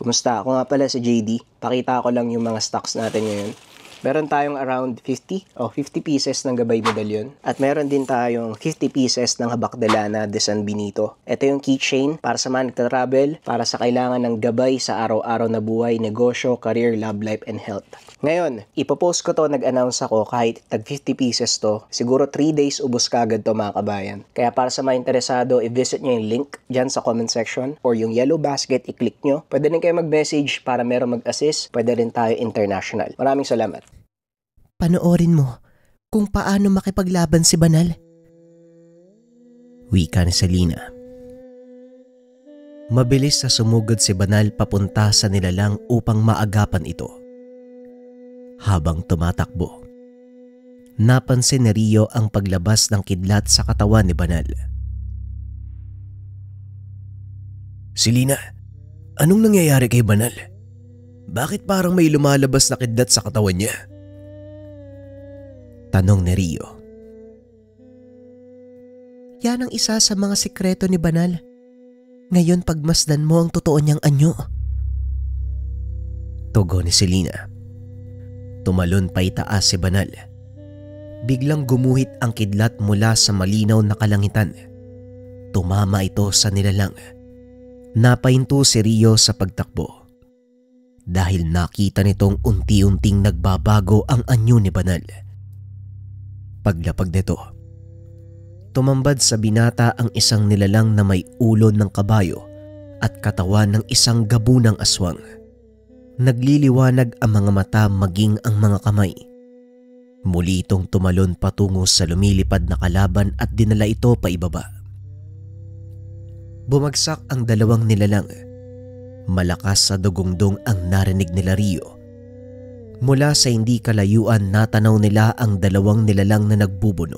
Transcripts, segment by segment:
Kumusta? Ako nga pala si JD. Pakita ko lang yung mga stocks natin ngayon. Meron tayong around 50 pieces ng gabay medallion. At meron din tayong 50 pieces ng habak de lana de San Benito. Ito yung keychain para sa mga nagtatravel, para sa kailangan ng gabay sa araw-araw na buhay, negosyo, career, love life, and health. Ngayon, ipopost ko to, nag-announce ako kahit tag 50 pieces to. Siguro 3 days ubos kagad to mga kabayan. Kaya para sa mga interesado, i-visit nyo yung link dyan sa comment section or yung yellow basket, i-click nyo. Pwede rin kayo mag-message para meron mag-assist. Pwede rin tayo international. Maraming salamat. Panoorin mo kung paano makipaglaban si Banal. Wika ni Selena. Mabilis na sumugod si Banal papunta sa nilalang upang maagapan ito. Habang tumatakbo, napansin ni Rio ang paglabas ng kidlat sa katawan ni Banal. Selena, anong nangyayari kay Banal? Bakit parang may lumalabas na kidlat sa katawan niya? Tanong ni Rio. Yan ang isa sa mga sikreto ni Banal. Ngayon pagmasdan mo ang totoo niyang anyo. Tugon ni Selena. Tumalon pa itaas si Banal. Biglang gumuhit ang kidlat mula sa malinaw na kalangitan. Tumama ito sa nilalang. Napahinto si Rio sa pagtakbo. Dahil nakita nitong unti-unting nagbabago ang anyo ni Banal. Paglapag nito, tumambad sa binata ang isang nilalang na may ulo ng kabayo at katawan ng isang gabunang aswang. Nagliliwanag ang mga mata maging ang mga kamay. Muli itong tumalon patungo sa lumilipad na kalaban at dinala ito pa ibaba. Bumagsak ang dalawang nilalang. Malakas sa dugongdong ang narinig nila Rio. Mula sa hindi kalayuan natanaw nila ang dalawang nilalang na nagbubuno.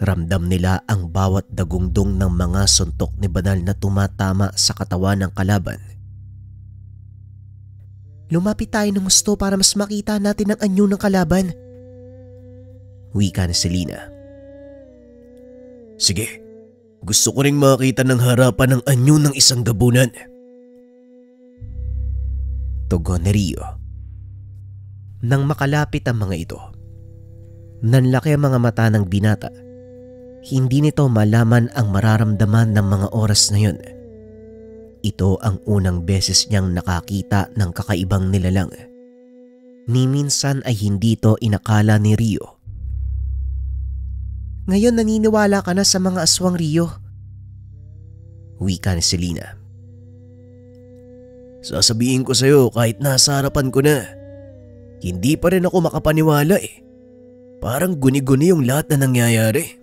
Ramdam nila ang bawat dagungdong ng mga suntok ni Banal na tumatama sa katawan ng kalaban. Lumapit tayo ng gusto para mas makita natin ang anyo ng kalaban. Wika ni Selena. Sige, gusto ko ring makita ng harapan ng anyo ng isang gabunan. Tugon ni Rio. Nang makalapit ang mga ito, nanlaki ang mga mata ng binata. Hindi nito malaman ang mararamdaman ng mga oras na yun. Ito ang unang beses niyang nakakita ng kakaibang nilalang. Ni minsan ay hindi ito inakala ni Rio. Ngayon naniniwala ka na sa mga aswang, Rio? Wika ni Selena. Sasabihin ko sa'yo kahit nasa harapan ko na. Hindi pa rin ako makapaniwala eh. Parang guni-guni yung lahat na nangyayari.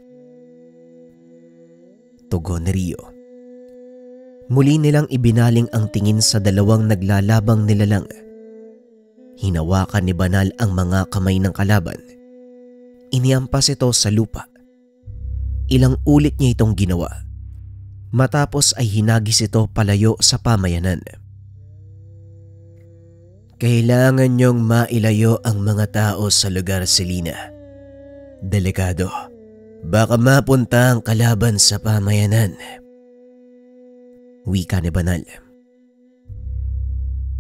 Tugon ni Rio. Muli nilang ibinaling ang tingin sa dalawang naglalabang nilalang. Hinawakan ni Banal ang mga kamay ng kalaban. Iniampas ito sa lupa. Ilang ulit niya itong ginawa. Matapos ay hinagis ito palayo sa pamayanan. Kailangan niyong mailayo ang mga tao sa lugar, Selena. Delikado. Baka mapunta ang kalaban sa pamayanan. Wika ni Banal.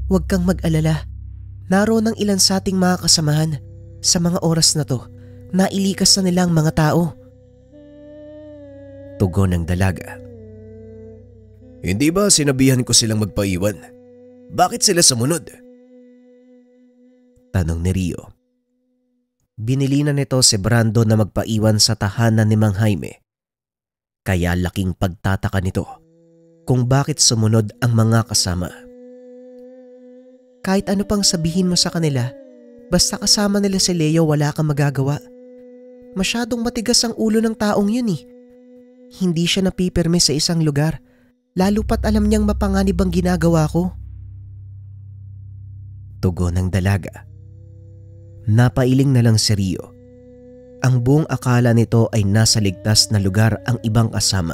Huwag kang mag-alala. Naroon ang ilan sa ating mga kasamahan. Sa mga oras na to, nailikas na nilang mga tao. Tugon ng dalaga. Hindi ba sinabihan ko silang magpaiwan? Bakit sila sumunod? Tanong ni Rio. Binilinan nito si Brando na magpaiwan sa tahanan ni Mang Jaime. Kaya laking pagtataka nito kung bakit sumunod ang mga kasama. Kahit ano pang sabihin mo sa kanila, basta kasama nila si Leo wala kang magagawa. Masyadong matigas ang ulo ng taong yun eh. Hindi siya napipirme sa isang lugar, lalo pat alam niyang mapanganib ang ginagawa ko. Tugon ng dalaga. Napailing na lang si Rio. Ang buong akala nito ay nasa ligtas na lugar ang ibang kasama.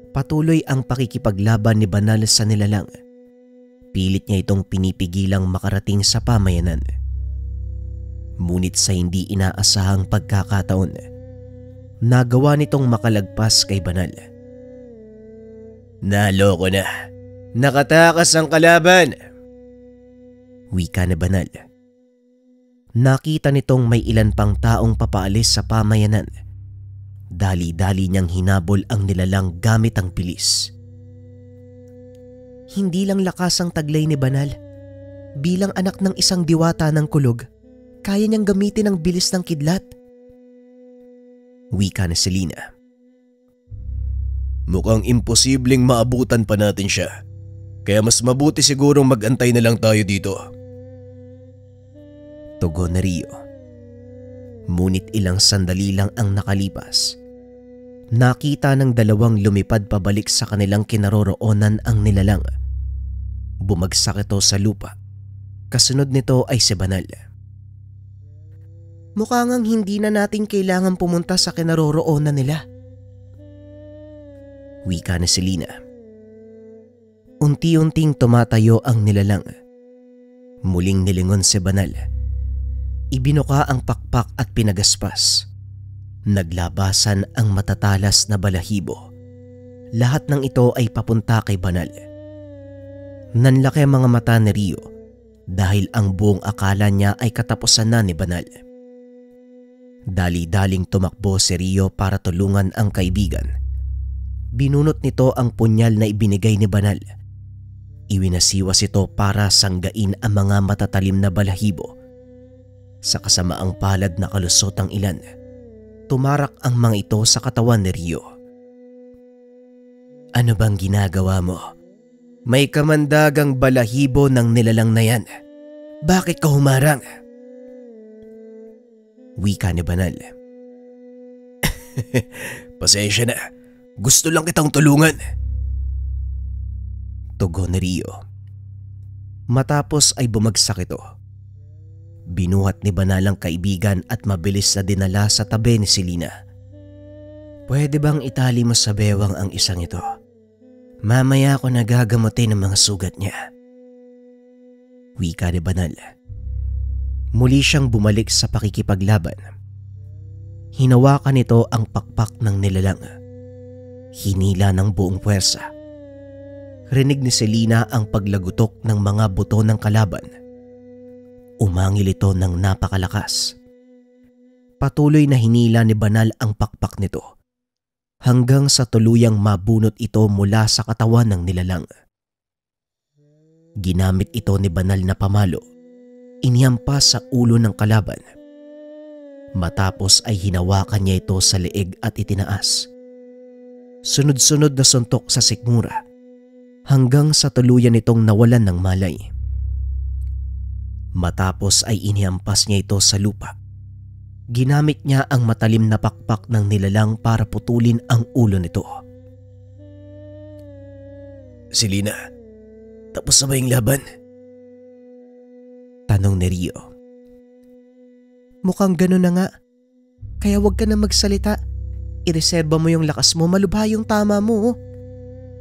Patuloy ang pakikipaglaban ni Banal sa nilalang. Pilit niya itong pinipigilang makarating sa pamayanan. Ngunit sa hindi inaasahang pagkakataon, nagawa nitong makalagpas kay Banal. Naloko na. Nakatakas ang kalaban! Wika ni Banal. Nakita nitong may ilan pang taong papaalis sa pamayanan. Dali-dali niyang hinabol ang nilalang gamit ang bilis. Hindi lang lakas ang taglay ni Banal. Bilang anak ng isang diwata ng kulog, kaya niyang gamitin ang bilis ng kidlat. Wika ni Selena. Mukhang imposibleng maabutan pa natin siya. Kaya mas mabuti sigurong mag-antay na lang tayo dito. Tugon ni Rio. Ngunit ilang sandali lang ang nakalipas. Nakita ng dalawang lumipad pabalik sa kanilang kinaroroonan ang nilalang. Bumagsak ito sa lupa. Kasunod nito ay si Banal. Mukha ngang hindi na natin kailangan pumunta sa kinaroroonan nila. Wika ni Selena. Unti-unting tumatayo ang nilalang. Muling nilingon si Banal. Ibinuka ang pakpak at pinagaspas. Naglabasan ang matatalas na balahibo. Lahat ng ito ay papunta kay Banal. Nanlaki ang mga mata ni Rio dahil ang buong akala niya ay katapusan na ni Banal. Dali-daling tumakbo si Rio para tulungan ang kaibigan. Binunot nito ang punyal na ibinigay ni Banal. Iwinasiwas ito para sanggain ang mga matatalim na balahibo. Sa kasamaang palad na kalusot ang ilan, tumarak ang mga ito sa katawan ni Rio. Ano bang ginagawa mo? May kamandagang balahibo ng nilalang na yan. Bakit ka humarang? Wika ni Banal. Pasensya na. Gusto lang kitang tulungan. Tugon ni Rio. Matapos ay bumagsak ito. Binuhat ni Banal ang kaibigan at mabilis na dinala sa tabi ni Selena. Pwede bang itali mo sa bewang ang isang ito? Mamaya ako nagagamutin ang mga sugat niya. Wika ni Banal. Muli siyang bumalik sa pakikipaglaban. Hinawakan nito ang pakpak ng nilalang. Hinila ng buong puwersa. Rinig ni Selena ang paglagutok ng mga buto ng kalaban. Umangil ito ng napakalakas. Patuloy na hinila ni Banal ang pakpak nito hanggang sa tuluyang mabunot ito mula sa katawan ng nilalang. Ginamit ito ni Banal na pamalo. Iniyampas sa ulo ng kalaban. Matapos ay hinawakan niya ito sa leeg at itinaas. Sunod-sunod na suntok sa sikmura hanggang sa tuluyan itong nawalan ng malay. Matapos ay inihampas niya ito sa lupa. Ginamit niya ang matalim na pakpak ng nilalang para putulin ang ulo nito. Selena, tapos na ba yung laban? Tanong ni Rio. Mukhang gano'n na nga. Kaya huwag ka na magsalita. Ireserba mo yung lakas mo, malubha yung tama mo.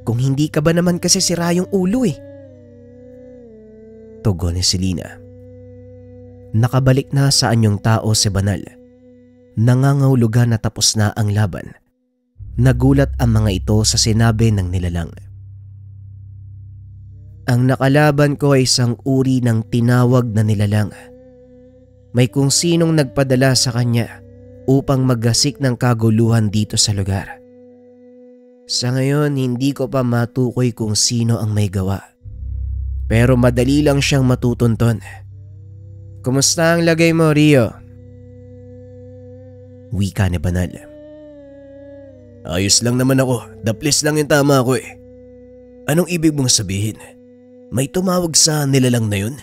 Kung hindi ka ba naman kasi sira yung ulo eh. Tugon ni Selena. Nakabalik na sa anyong tao si Banal. Nangangahulugan na tapos na ang laban. Nagulat ang mga ito sa sinabi ng nilalang. Ang nakalaban ko ay isang uri ng tinawag na nilalang. May kung sinong nagpadala sa kanya upang maggasik ng kaguluhan dito sa lugar. Sa ngayon, hindi ko pa matukoy kung sino ang may gawa. Pero madali lang siyang matutunton. Kumusta ang lagay mo, Rio? Wika ni Banal. Ayos lang naman ako. Daplis lang yung tama ko eh. Anong ibig mong sabihin? May tumawag sa nilalang na yun?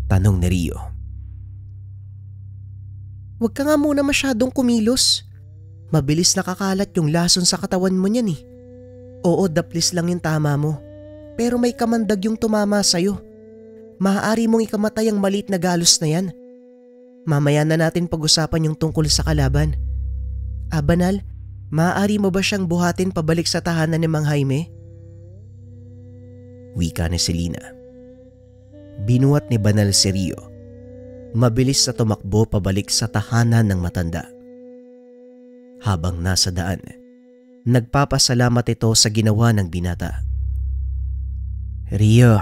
Tanong ni Rio. Huwag ka nga muna masyadong kumilos. Mabilis nakakalat yung lason sa katawan mo niyan eh. Oo, daplis lang yung tama mo. Pero may kamandag yung tumama sa'yo. Maaari mong ikamatay ang maliit na galos na yan. Mamaya na natin pag-usapan yung tungkol sa kalaban. Banal, maaari mo ba siyang buhatin pabalik sa tahanan ni Mang Jaime? Wika ni Selena. Binuhat ni Banal si Rio. Mabilis na tumakbo pabalik sa tahanan ng matanda. Habang nasa daan, nagpapasalamat ito sa ginawa ng binata. Rio,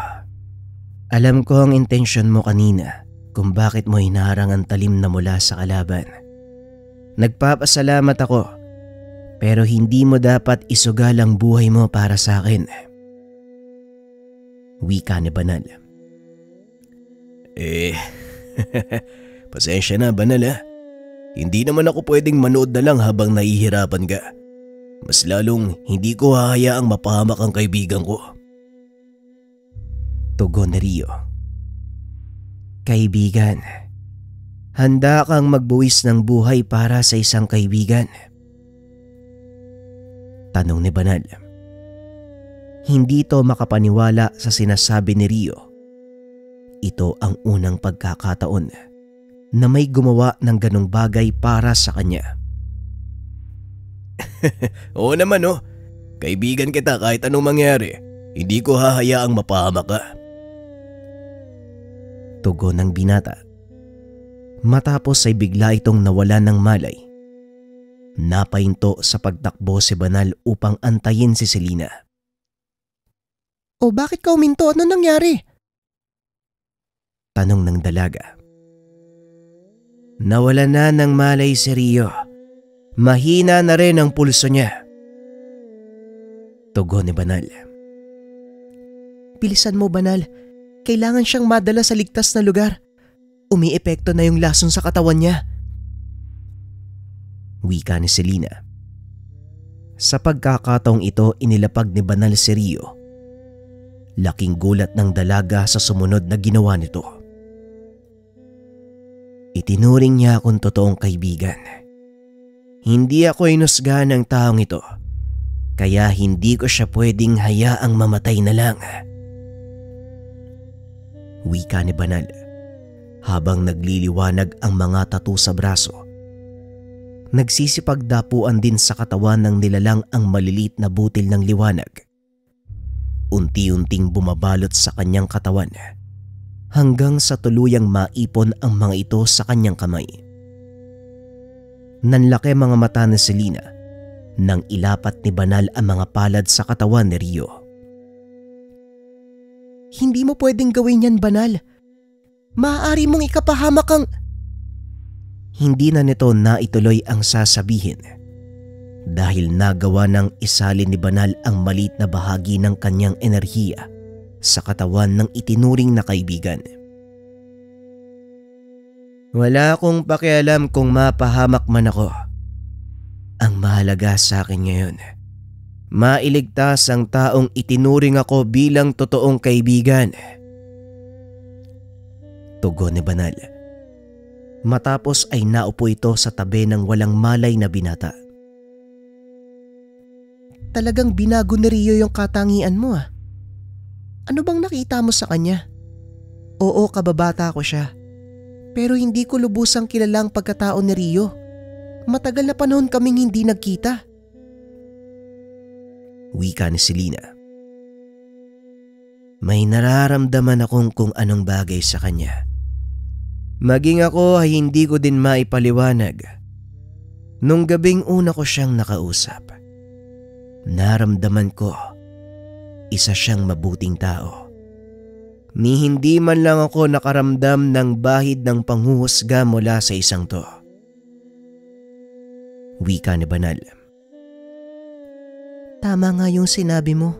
alam ko ang intensyon mo kanina kung bakit mo hinaharang ang talim na mula sa kalaban. Nagpapasalamat ako, pero hindi mo dapat isugal ang buhay mo para sa akin. Wika ni Banal. Pasensya na, Banal ha. Hindi naman ako pwedeng manood na lang habang nahihirapan ka. Mas lalong hindi ko hahayaang mapahamak ang kaibigan ko. Tugon ni Rio. Kaibigan, handa kang magbuwis ng buhay para sa isang kaibigan? Tanong ni Banal. Hindi to makapaniwala sa sinasabi ni Rio. Ito ang unang pagkakataon na may gumawa ng ganong bagay para sa kanya. Oo naman oh, kaibigan kita kahit anong mangyari. Hindi ko hahayaang mapahamak ka. Tugon ng binata. Matapos ay bigla itong nawala ng malay. Napahinto sa pagtakbo si Banal upang antayin si Selena. O bakit ka uminto? Ano nangyari? Tanong ng dalaga. Nawala na ng malay si Rio. Mahina na rin ang pulso niya. Tugon ni Banal. Bilisan mo, Banal. Kailangan siyang madala sa ligtas na lugar. Umiepekto na yung lason sa katawan niya. Wika ni Selena. Sa pagkakataong ito, inilapag ni Banal si Rio. Laking gulat ng dalaga sa sumunod na ginawa nito. Itinuring niya akong totoong kaibigan. Hindi ako inusgahan ng taong ito, kaya hindi ko siya pwedeng hayaang mamatay na lang. Wika ni Banal habang nagliliwanag ang mga tattoo sa braso. Nagsisipagdapuan din sa katawan ng nilalang ang maliliit na butil ng liwanag. Unti-unting bumabalot sa kanyang katawan hanggang sa tuluyang maipon ang mga ito sa kanyang kamay. Nanlaki mga mata ni Selena nang ilapat ni Banal ang mga palad sa katawan ni Rio. Hindi mo pwedeng gawin yan, Banal. Maaari mong ikapahamak ang... Hindi na nito naituloy ang sasabihin dahil nagawa ng isalin ni Banal ang maliit na bahagi ng kanyang enerhiya sa katawan ng itinuring na kaibigan. Wala akong pakialam kung mapahamak man ako. Ang mahalaga sa akin ngayon, mailigtas ang taong itinuring ako bilang totoong kaibigan. Tugon ni Banal. Matapos ay naupo ito sa tabi ng walang malay na binata. Talagang binago ni Rio yung katangian mo ah. Ano bang nakita mo sa kanya? Oo, kababata ko siya. Pero hindi ko lubusang kilala ang pagkatao ni Rio. Matagal na panahon kaming hindi nagkita. Wika ni Selena. May nararamdaman akong kung anong bagay sa kanya. Maging ako ay hindi ko din maipaliwanag. Nung gabing una ko siyang nakausap, naramdaman ko isa siyang mabuting tao. Ni hindi man lang ako nakaramdam ng bahid ng panghuhusga mula sa isang to. Wika ni Banal. Tama nga yung sinabi mo.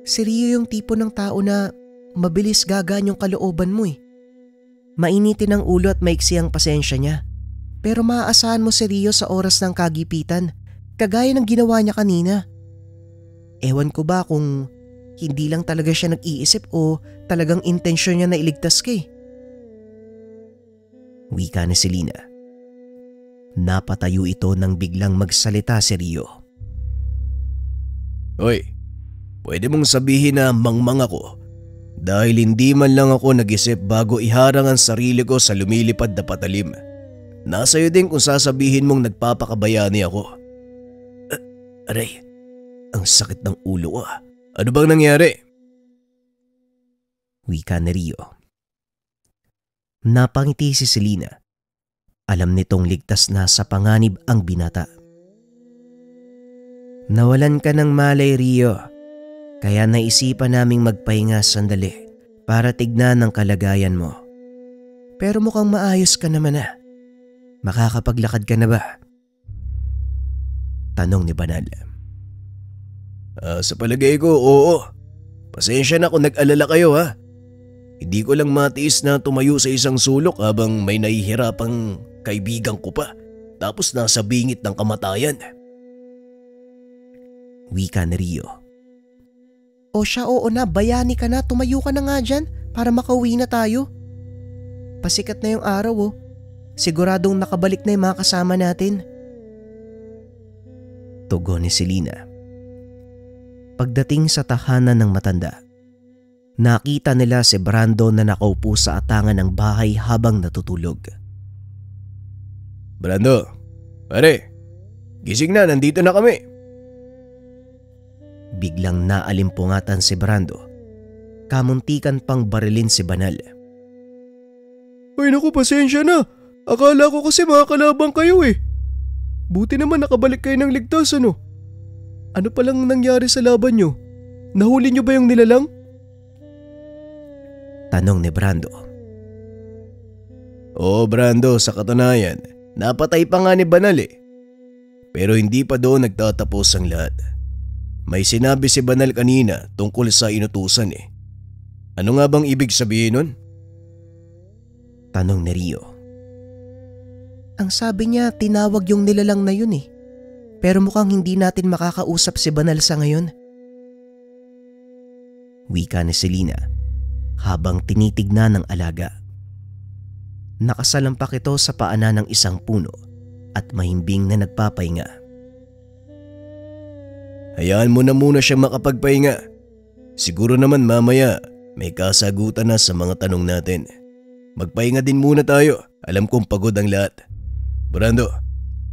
Si Rio yung tipo ng tao na mabilis gagaan yung kalooban mo eh. Mainitin ang ulo at maiksi ang pasensya niya. Pero maaasahan mo si Rio sa oras ng kagipitan, kagaya ng ginawa niya kanina. Ewan ko ba kung hindi lang talaga siya nag-iisip o talagang intensyon niya na iligtas ka eh. Wika ni Selena. Napatayo ito nang biglang magsalita si Rio. Hoy, pwede mong sabihin na mangmang ako dahil hindi man lang ako nag-isip bago iharang ang sarili ko sa lumilipad na patalim. Nasa iyo din kung sasabihin mong nagpapakabayani ako. Aray, ang sakit ng ulo ko ah. Ano bang nangyari? Wika ni Rio. Napangiti si Selena. Alam nitong ligtas na sa panganib ang binata. Nawalan ka ng malay, Rio. Kaya naisipan naming magpahinga sandali para tignan ang kalagayan mo. Pero mukhang maayos ka naman na. Makakapaglakad ka na ba? Tanong ni Banal. Sa palagay ko, oo. Pasensya na kung nag-alala kayo ha. Hindi ko lang matiis na tumayo sa isang sulok habang may nahihirapang kaibigan ko pa. Tapos nasa bingit ng kamatayan. Wika ni Rio. O siya, oo na, bayani ka na, tumayo ka na nga dyan para makauwi na tayo. Pasikat na yung araw oh. Siguradong nakabalik na yung mga kasama natin. Tugon ni Selena. Pagdating sa tahanan ng matanda, nakita nila si Brando na nakaupo sa atangan ng bahay habang natutulog. Brando, pare, gising na, nandito na kami. Biglang naalimpungatan si Brando. Kamuntikan pang barilin si Banal. Ay naku, pasensya na. Akala ko kasi makakalabang kayo eh. Buti naman nakabalik kayo ng ligtas ano. Ano palang nangyari sa laban nyo? Nahuli nyo ba yung nilalang? Tanong ni Brando. Oo Brando, sa katunayan, napatay pa nga ni Banal eh. Pero hindi pa doon nagtatapos ang lahat. May sinabi si Banal kanina tungkol sa inutusan eh. Ano nga bang ibig sabihin nun? Tanong ni Rio. Ang sabi niya tinawag yung nilalang na yun eh. Pero mukhang hindi natin makakausap si Banal sa ngayon. Wika ni Selena habang tinitignan ng alaga. Nakasalampak ito sa paanan ng isang puno at mahimbing na nagpapahinga. Hayaan mo na muna siyang makapagpahinga. Siguro naman mamaya may kasagutan na sa mga tanong natin. Magpahinga din muna tayo. Alam kong pagod ang lahat. Brando,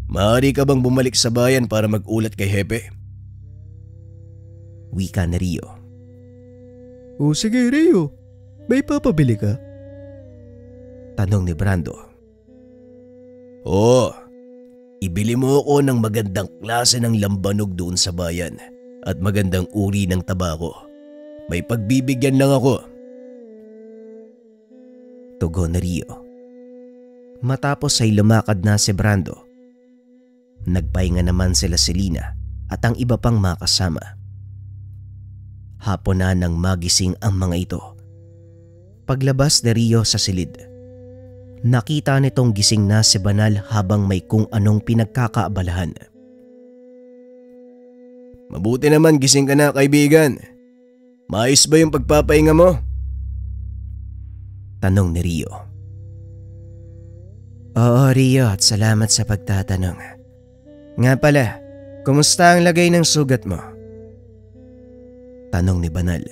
maaari ka bang bumalik sa bayan para mag-ulat kay Hepe? Wika ni Rio. O sige Rio, may papabili ka? Tanong ni Brando. Oo, ibili mo ako ng magandang klase ng lambanog doon sa bayan at magandang uri ng tabako. May pagbibigyan lang ako. Tugon ni Rio. Matapos ay lumakad na si Brando. Nagpahinga naman sila Selena at ang iba pang mga kasama. Hapon na nang magising ang mga ito. Paglabas ni Rio sa silid, nakita nitong gising na si Banal habang may kung anong pinagkakaabalahan. Mabuti naman gising ka na kaibigan. Maayos ba yung pagpapahinga mo? Tanong ni Rio. Oo Rio, at salamat sa pagtatanong. Nga pala, kumusta ang lagay ng sugat mo? Tanong ni Banal.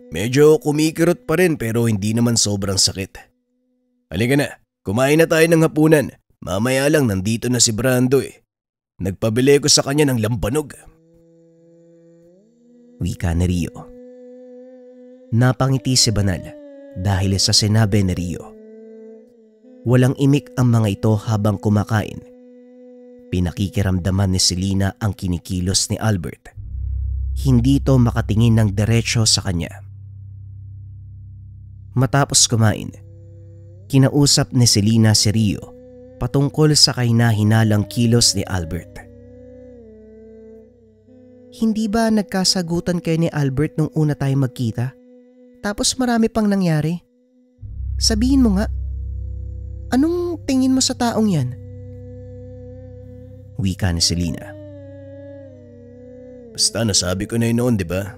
Medyo kumikirot pa rin pero hindi naman sobrang sakit. Halika na, kumain na tayo ng hapunan. Mamaya lang nandito na si Brando eh. Nagpabili ko sa kanya ng lambanog. Wika ni Rio. Napangiti si Banal dahil sa sinabi ni Rio. Walang imik ang mga ito habang kumakain. Pinakikiramdaman ni Selena ang kinikilos ni Albert. Hindi ito makatingin ng diretsyo sa kanya. Matapos kumain, kinausap ni Selena si Rio patungkol sa kahina-hinalang kilos ni Albert. Hindi ba nagkasagutan kayo ni Albert nung una tayo magkita? Tapos marami pang nangyari? Sabihin mo nga, anong tingin mo sa taong yan? Wika ni Selena. Basta nasabi ko na yun noon, di ba?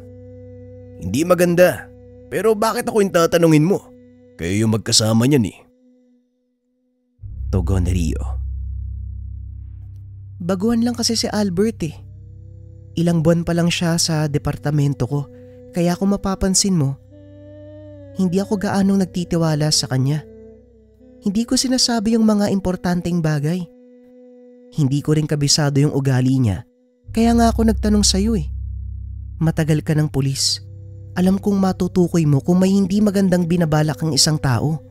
Hindi maganda. Pero bakit ako yung tatanungin mo? Kayo yung magkasama niyan eh. Tugon ni Rio. Baguhan lang kasi si Albert eh. Ilang buwan pa lang siya sa departamento ko, kaya kung mapapansin mo, hindi ako gaanong nagtitiwala sa kanya. Hindi ko sinasabi yung mga importanteng bagay. Hindi ko rin kabisado yung ugali niya, kaya nga ako nagtanong sa'yo eh. Matagal ka ng pulis. Alam kong matutukoy mo kung may hindi magandang binabalak ang isang tao.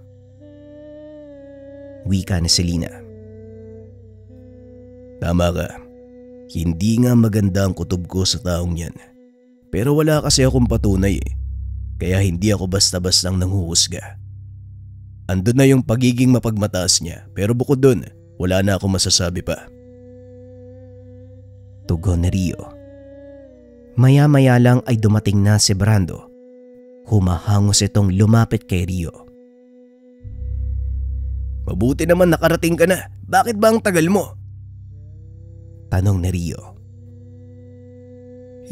Wika ni Selena. Tama ka. Hindi nga maganda ang kutob ko sa taong yan. Pero wala kasi akong patunay kaya hindi ako basta-bastang nanghuhusga. Andun na yung pagiging mapagmataas niya pero bukod dun, wala na akong masasabi pa. Tugon ni Rio. Maya-maya lang ay dumating na si Brando. Humahangos itong lumapit kay Rio. Mabuti naman nakarating ka na. Bakit ba ang tagal mo? Tanong ni Rio.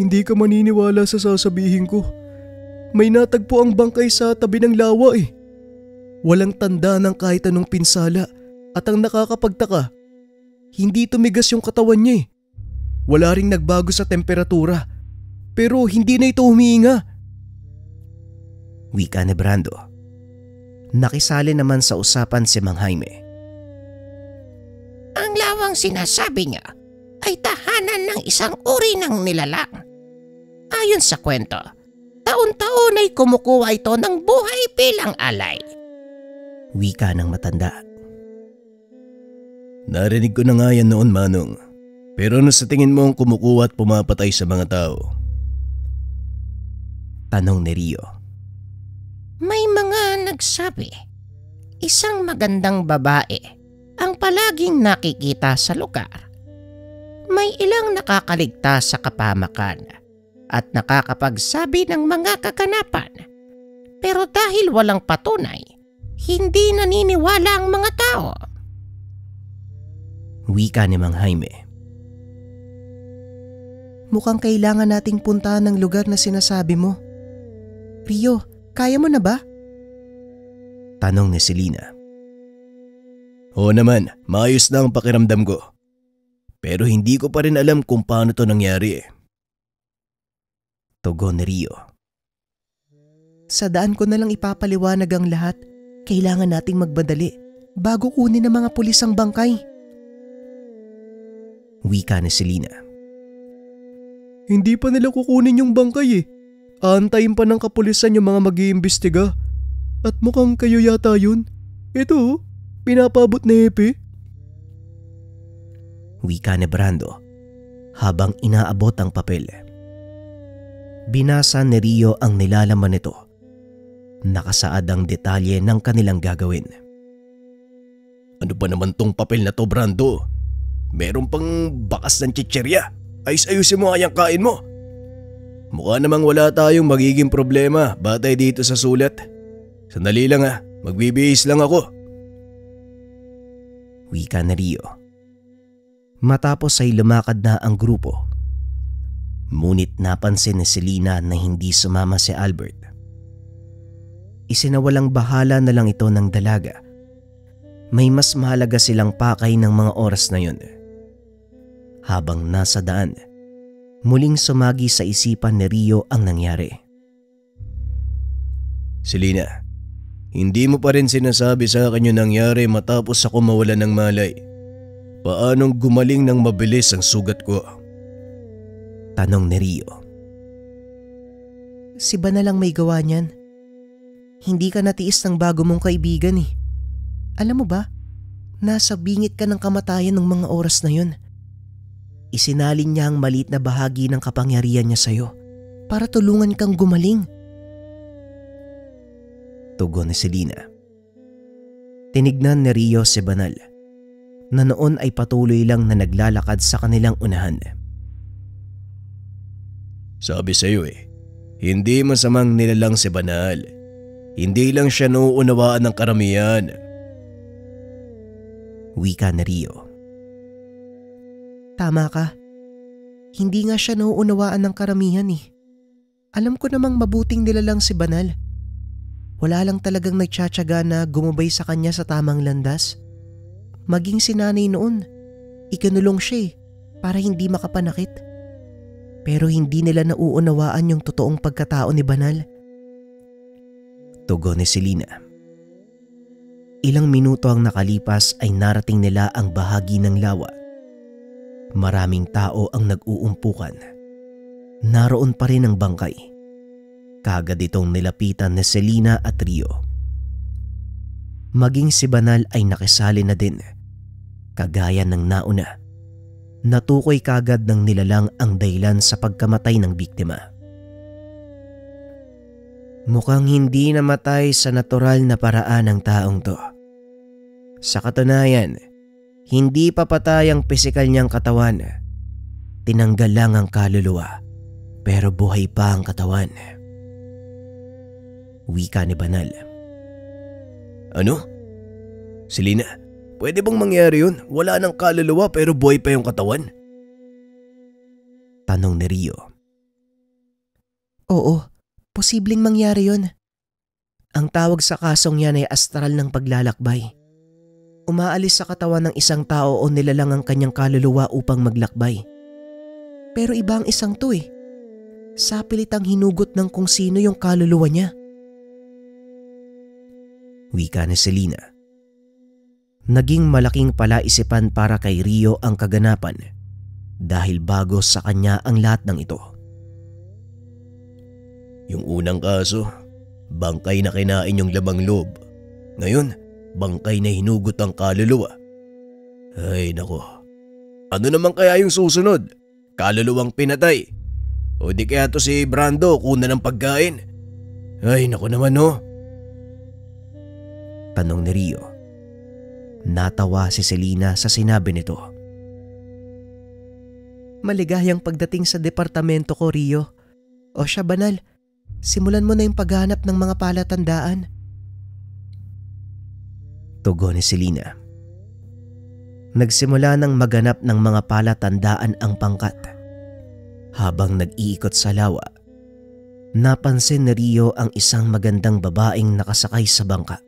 Hindi ka maniniwala sa sasabihin ko. May natagpo ang bangkay sa tabi ng lawa eh. Walang tanda ng kahit anong pinsala at ang nakakapagtaka, hindi tumigas yung katawan niya eh. Wala ring nagbago sa temperatura pero hindi na ito humihinga. Wika ni Brando. Nakisali naman sa usapan si Mang Jaime. Ang lawang sinasabi niya ay tahanan ng isang uri ng nilalang. Ayon sa kwento, taon-taon ay kumukuha ito ng buhay bilang alay. Wika ng matanda. Narinig ko na nga yan noon, Manong. Pero ano sa tingin mo ang kumukuha at pumapatay sa mga tao? Tanong ni Rio. May mga nagsabi, isang magandang babae ang palaging nakikita sa lugar. May ilang nakakaligtas sa kapamakan at nakakapagsabi ng mga kaganapan. Pero dahil walang patunay, hindi naniniwala ang mga tao. Wika ni Mang Jaime. Mukhang kailangan nating puntahan ng lugar na sinasabi mo. Rio, kaya mo na ba? Tanong ni Selena. Oo naman, maayos na ang pakiramdam ko. Pero hindi ko pa rin alam kung paano to nangyari eh. Tugon ni Rio. Sa daan ko na lang ipapaliwanag ang lahat. Kailangan nating magbadali bago kunin ng mga pulis ang bangkay. Wika ni Selena. Hindi pa nila kukunin yung bangkay eh. Aantayin pa ng kapulisan yung mga mag-iimbestiga. At mukhang kayo yata yun. Ito, pinapabot na Epe. Wika ni Brando habang inaabot ang papel. Binasa ni Rio ang nilalaman nito. Nakasaad ang detalye ng kanilang gagawin. Ano ba naman tong papel na to, Brando? Meron pang bakas ng chicherya. Ayos-ayusin mo kayang kain mo. Mukha namang wala tayong magiging problema batay dito sa sulat. Sandali lang magbibihis lang ako. Wika ni Rio. Matapos ay lumakad na ang grupo. Ngunit napansin ni Selena na hindi sumama si Albert. Isinawalang bahala na lang ito ng dalaga. May mas mahalaga silang pakay ng mga oras na yun. Habang nasa daan, muling sumagi sa isipan ni Rio ang nangyari. Selena, hindi mo pa rin sinasabi sa akin yung nangyari matapos ako mawala ng malay. Paanong gumaling ng mabilis ang sugat ko? Tanong ni Rio. Si Ba na lang may gawa niyan. Hindi ka natiis ng bago mong kaibigan eh. Alam mo ba, nasa bingit ka ng kamatayan ng mga oras na yun. Isinalin niya ang maliit na bahagi ng kapangyarihan niya sa'yo para tulungan kang gumaling. Tugon ni Selena. Tinignan ni Rio si Banal na noon ay patuloy lang na naglalakad sa kanilang unahan. Sabi sa'yo hindi masamang nilalang si Banal. Hindi lang siya nauunawaan ng karamihan. Wika ni Rio. Tama ka. Hindi nga siya nauunawaan ng karamihan eh. Alam ko namang mabuting nilalang si Banal. Wala lang talagang nagtsatsaga na gumabay sa kanya sa tamang landas. Maging si nanay noon, ikinulong siya para hindi makapanakit. Pero hindi nila nauunawaan yung totoong pagkatao ni Banal. Tugon ni Selena. Ilang minuto ang nakalipas ay narating nila ang bahagi ng lawa. Maraming tao ang nag-uumpukan. Naroon pa rin ang bangkay. Kagad itong nilapitan ni Selena at Rio. Maging si Banal ay nakisali na din. Kagaya ng nauna, natukoy kagad ng nilalang ang dahilan sa pagkamatay ng biktima. Mukhang hindi namatay sa natural na paraan ng taong to. Sa katunayan, hindi pa patay ang pisikal niyang katawan. Tinanggal lang ang kaluluwa, pero buhay pa ang katawan. Wika ni Banal. Ano? Selena, pwede bang mangyari yun? Wala nang kaluluwa pero buhay pa yung katawan? Tanong ni Rio. Oo, posibleng mangyari yun. Ang tawag sa kasong yan ay astral ng paglalakbay. Umaalis sa katawan ng isang tao o nilalang ang kanyang kaluluwa upang maglakbay. Pero iba ang isang to eh. Sapilitang hinugot ng kung sino yung kaluluwa niya. Wika ni Selena. Naging malaking palaisipan para kay Rio ang kaganapan dahil bago sa kanya ang lahat ng ito. Yung unang kaso, bangkay na kinain yung lamang loob. Ngayon, bangkay na hinugot ang kaluluwa. Ay nako, ano naman kaya yung susunod? Kaluluwang pinatay? O di kaya to si Brando kuna ng pagkain? Ay nako naman no. Tanong ni Rio. Natawa si Selena sa sinabi nito. Maligayang pagdating sa departamento ko, Rio. O siya, Banal, simulan mo na yung paghanap ng mga palatandaan. Tugon ni Selena. Nagsimula ng maghanap ng mga palatandaan ang pangkat. Habang nag-iikot sa lawa, napansin ni Rio ang isang magandang babaeng nakasakay sa bangka.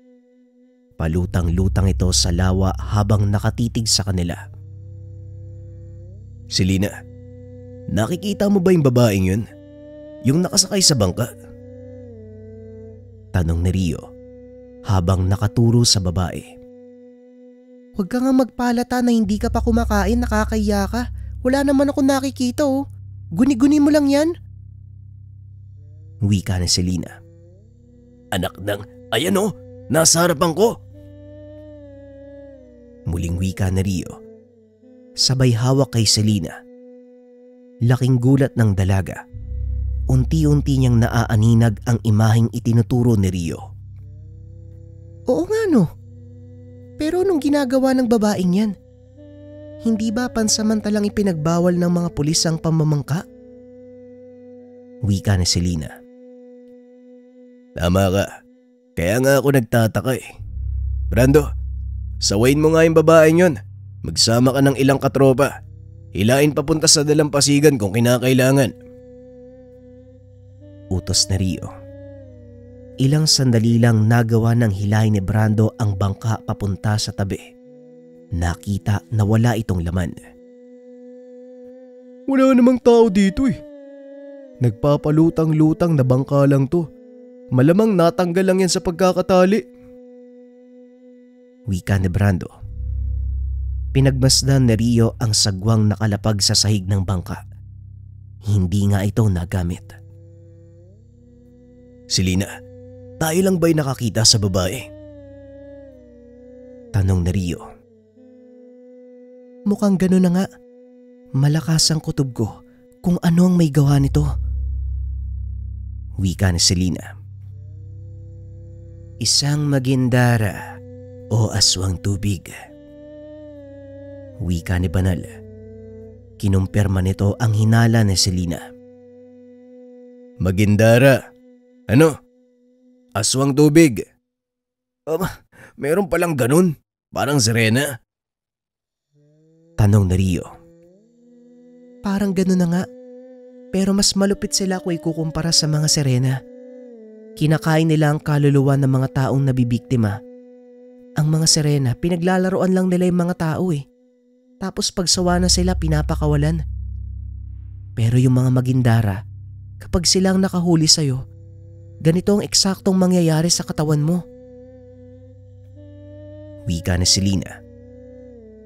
Palutang-lutang ito sa lawa habang nakatitig sa kanila. Selena, nakikita mo ba yung babaeng yun? Yung nakasakay sa bangka? Tanong ni Rio habang nakaturo sa babae. Huwag ka nga magpalata na hindi ka pa kumakain, nakakahiya ka. Wala naman ako nakikita oh. Guni-guni mo lang yan. Wika ni Selena. Anak ng, ayan oh, nasa harapan ko. Muling wika ni Rio. Sabay hawak kay Selena. Laking gulat ng dalaga. Unti-unti niyang naaaninag ang imaheng itinuturo ni Rio. Oo nga no. Pero anong ginagawa ng babaeng yan? Hindi ba pansamantalang ipinagbawal ng mga pulis ang pamamangka? Wika ni Selena. Tama ka. Kaya nga ako nagtataka eh. Brando, sawayin mo nga yung babaeng yun. Magsama ka ng ilang katropa. Hilain papunta sa dalampasigan kung kinakailangan. Utos ni Rio. Ilang sandali lang nagawa ng hilahin ni Brando ang bangka papunta sa tabi. Nakita na wala itong laman. Wala namang tao dito eh. Nagpapalutang-lutang na bangka lang to. Malamang natanggal lang yan sa pagkakatali. Wika ni Brando. Pinagmasdan ni Rio ang sagwang nakalapag sa sahig ng bangka. Hindi nga ito nagamit. Selena, tayo lang ba'y nakakita sa babae? Tanong ni Rio. Mukhang gano'n na nga. Malakas ang kutob ko kung ano ang may gawa nito. Wika ni Selena. Isang magindara o aswang tubig. Wika ni Banal. Kinumpirma nito ang hinala ni Selena. Magindara? Ano? Aswang tubig? Meron palang ganun. Parang sirena. Tanong ni Rio. Parang gano'n na nga. Pero mas malupit sila kung ikukumpara sa mga sirena. Kinakain nila ang kaluluwa ng mga taong nabibiktima. Ang mga sirena, pinaglalaroan lang nila yung mga tao eh. Tapos pagsawa na sila, pinapakawalan. Pero yung mga magindara, kapag silang nakahuli sa'yo, ganito ang eksaktong mangyayari sa katawan mo. Wika ni Selena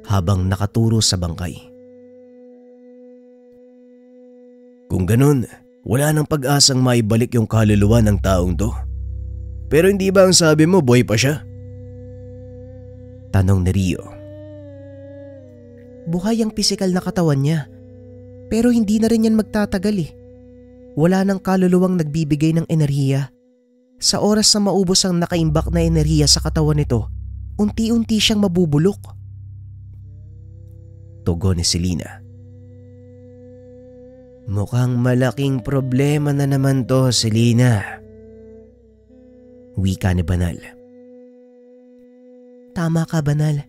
habang nakaturo sa bangkay. Kung ganun, wala nang pag-asang maibalik yung kaluluwa ng taong to. Pero hindi ba ang sabi mo boy pa siya? Tanong ni Rio. Buhay ang pisikal na katawan niya. Pero hindi na rin yan magtatagal eh. Wala nang kaluluwang nagbibigay ng enerhiya. Sa oras na maubos ang nakaimbak na enerhiya sa katawan nito, unti-unti siyang mabubulok. Tugon ni Selena. Mukhang malaking problema na naman to, Selena. Wika ni Banal. Tama ka, Banal.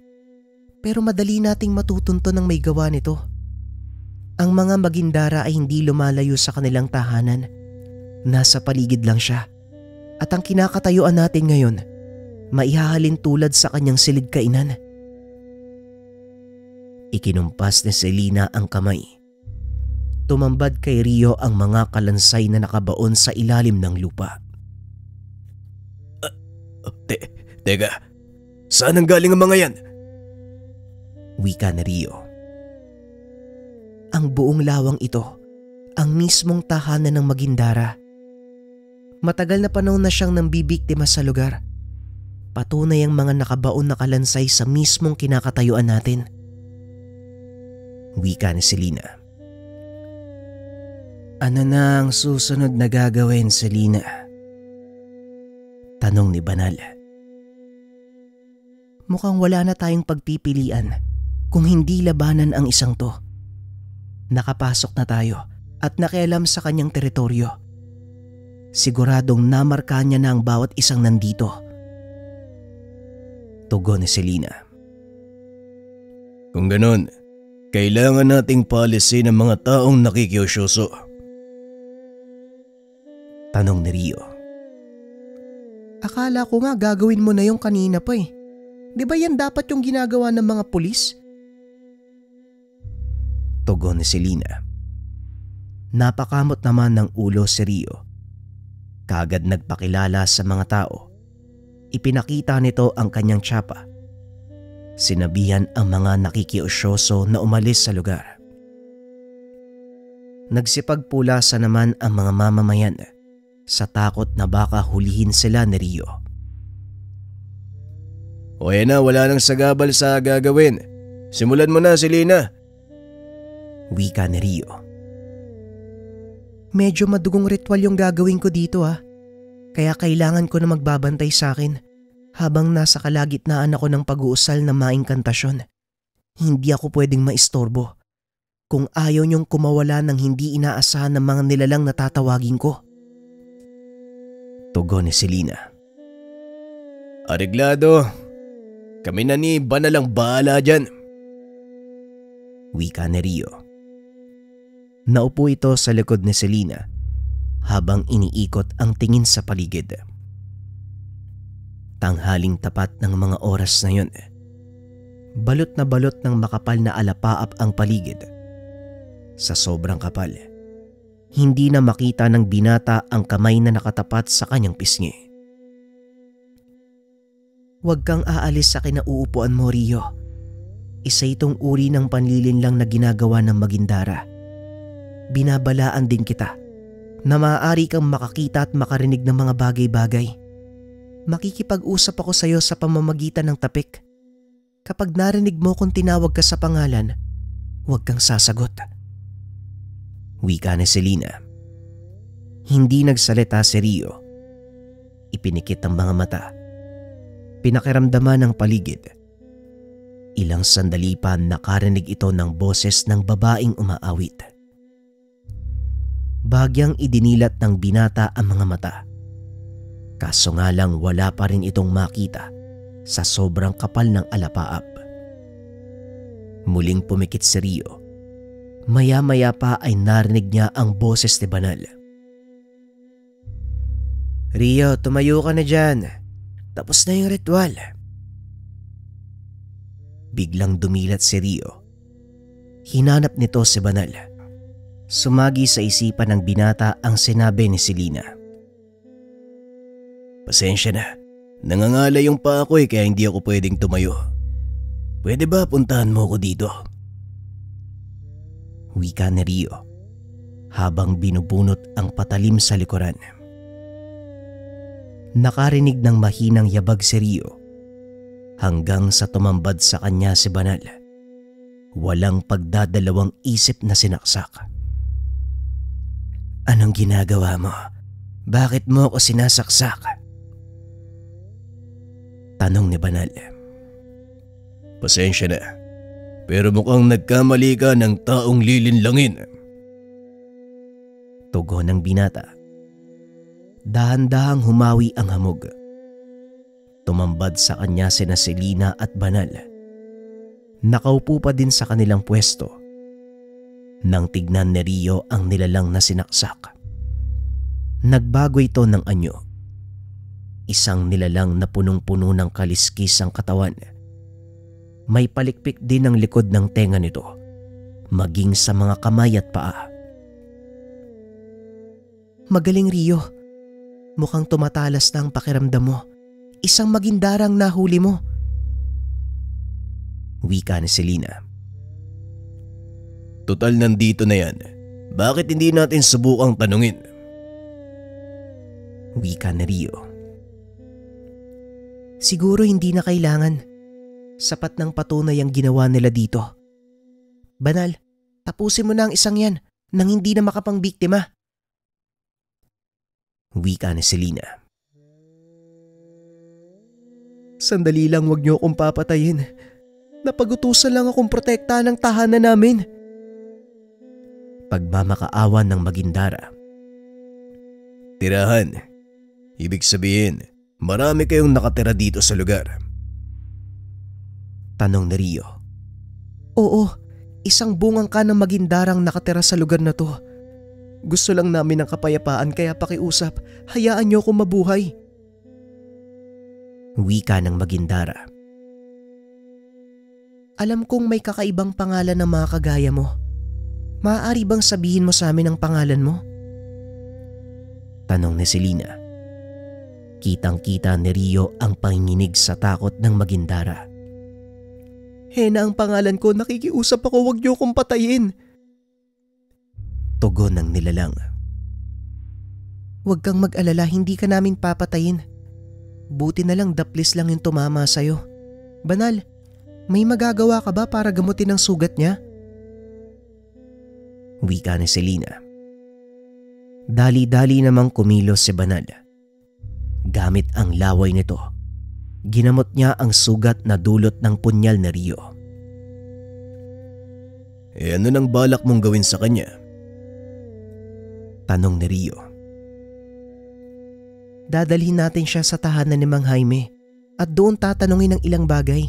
Pero madali nating matutunto ng may gawa nito. Ang mga Magindara ay hindi lumalayo sa kanilang tahanan. Nasa paligid lang siya. At ang kinakatayuan natin ngayon, maihahalin tulad sa kanyang silid kainan. Ikinumpas ni Selena ang kamay. Tumambad kay Rio ang mga kalansay na nakabaon sa ilalim ng lupa. Teka, saan ang galing ang mga yan? Wika ni Rio. Ang buong lawang ito, ang mismong tahanan ng Magindara. Matagal na panahon na siyang nambibiktima sa lugar. Patunay ang mga nakabaon na kalansay sa mismong kinakatayuan natin. Wika ni Selena. Ano na ang susunod na gagawin, Selena? Tanong ni Banal. Mukhang wala na tayong pagpipilian kung hindi labanan ang isang to. Nakapasok na tayo at nakialam sa kanyang teritoryo. Siguradong namarka niya na ang bawat isang nandito. Tugon ni Selena. Kung ganon, kailangan nating paalisin ang mga taong nakikiusyoso. Tanong ni Rio. Akala ko nga gagawin mo na yung kanina pa eh. Di ba yan dapat yung ginagawa ng mga pulis? Tugon ni Selena. Napakamot naman ng ulo si Rio. Kagad nagpakilala sa mga tao. Ipinakita nito ang kanyang tsapa. Sinabihan ang mga nakikiusyoso na umalis sa lugar. Nagsipagpulasa naman ang mga mamamayan sa takot na baka hulihin sila ni Rio. O yan na, wala nang sagabal sa gagawin. Simulan mo na, Selena. Wika ni Rio. Medyo madugong ritual yung gagawin ko dito Kaya kailangan ko na magbabantay sa akin habang nasa kalagitnaan ako ng pag-uusal ng maing kantasyon. Hindi ako pwedeng maistorbo. Kung ayaw niyong kumawala ng hindi inaasahan ng mga nilalang na tatawagin ko. Tugon ni Selena. Areglado. Kami na ni Banal ang bahala dyan. Wika ni Rio. Naupo ito sa likod ni Selena habang iniikot ang tingin sa paligid. Tanghaling tapat ng mga oras na yun. Balot na balot ng makapal na alapaap ang paligid. Sa sobrang kapal, hindi na makita ng binata ang kamay na nakatapat sa kanyang pisngi. Huwag kang aalis sa kinauupuan mo, Rio. Isa itong uri ng panlilinlang na ginagawa ng Magindara. Binabalaan din kita na maaari kang makakita at makarinig ng mga bagay-bagay. Makikipag-usap ako sa iyo sa pamamagitan ng tapik. Kapag narinig mo kung tinawag ka sa pangalan, huwag kang sasagot. Wika ni Selena. Hindi nagsalita si Rio. Ipinikit ang mga mata. Pinakiramdaman ang paligid. Ilang sandali pa nakarinig ito ng boses ng babaeng umaawit. Bagyang idinilat ng binata ang mga mata. Kaso nga lang wala pa rin itong makita sa sobrang kapal ng alapaap. Muling pumikit si Rio. Maya-maya pa ay narinig niya ang boses ni Banal. Rio, tumayo ka na dyan. Tapos na yung ritual. Biglang dumilat si Rio. Hinanap nito si Banal. Sumagi sa isipan ng binata ang sinabi ni Selena. Pasensya na. Nangangala yung paa ko kaya hindi ako pwedeng tumayo. Pwede ba puntahan mo ako dito? Wika ni Rio habang binubunot ang patalim sa likuran. Nakarinig ng mahinang yabag si Rio hanggang sa tumambad sa kanya si Banal. Walang pagdadalawang isip na sinaksak. Anong ginagawa mo? Bakit mo ako sinasaksak? Tanong ni Banal. Pasensya na, pero mukhang nagkamali ka ng taong lilinlangin. Tugon ng binata. Dahan-dahang humawi ang hamog. Tumambad sa kanya sina Selena at Banal. Nakaupo pa din sa kanilang pwesto nang tignan ni Rio ang nilalang na sinaksak. Nagbago ito ng anyo. Isang nilalang na punong-puno ng kaliskis ang katawan. May palikpik din ang likod ng tenga nito, maging sa mga kamay at paa. Magaling, Rio. Mukhang tumatalas na ang pakiramdam mo. Isang magindarang nahuli mo. Wika ni Selena. Total nandito na yan. Bakit hindi natin subukang tanungin? Wika ni Rio. Siguro hindi na kailangan. Sapat ng patunay ang ginawa nila dito. Banal, tapusin mo na ang isang yan nang hindi na makapangbiktima. Wika ni Selena. Sandali lang, wag niyo akong papatayin. Napagutusan lang akong protektahan ng tahanan namin. Pagmamakaawan ng Magindara. Tirahan. Ibig sabihin, marami kayong nakatira dito sa lugar. Tanong ni Rio. Oo, isang bungang ka ng Magindarang nakatira sa lugar na to. Gusto lang namin ng kapayapaan kaya pakiusap, hayaan niyo akong mabuhay. Wika ng Magindara. Alam kong may kakaibang pangalan ng mga kagaya mo. Maaari bang sabihin mo sa amin ang pangalan mo? Tanong ni Selena. Kitang-kita ni Rio ang panginginig sa takot ng Magindara. Hena ang pangalan ko, nakikiusap ako, wag niyo akong patayin. Tugon ng nilalang. Huwag kang mag-alala, hindi ka namin papatayin. Buti na lang daplis lang yung tumama sa'yo. Banal, may magagawa ka ba para gamutin ang sugat niya? Wika ni Selena. Dali-dali namang kumilos si Banal. Gamit ang laway nito, ginamot niya ang sugat na dulot ng punyal ni Rio. Ano nang balak mong gawin sa kanya? Tanong ni Rio. Dadalhin natin siya sa tahanan ni Mang Jaime at doon tatanungin ng ilang bagay.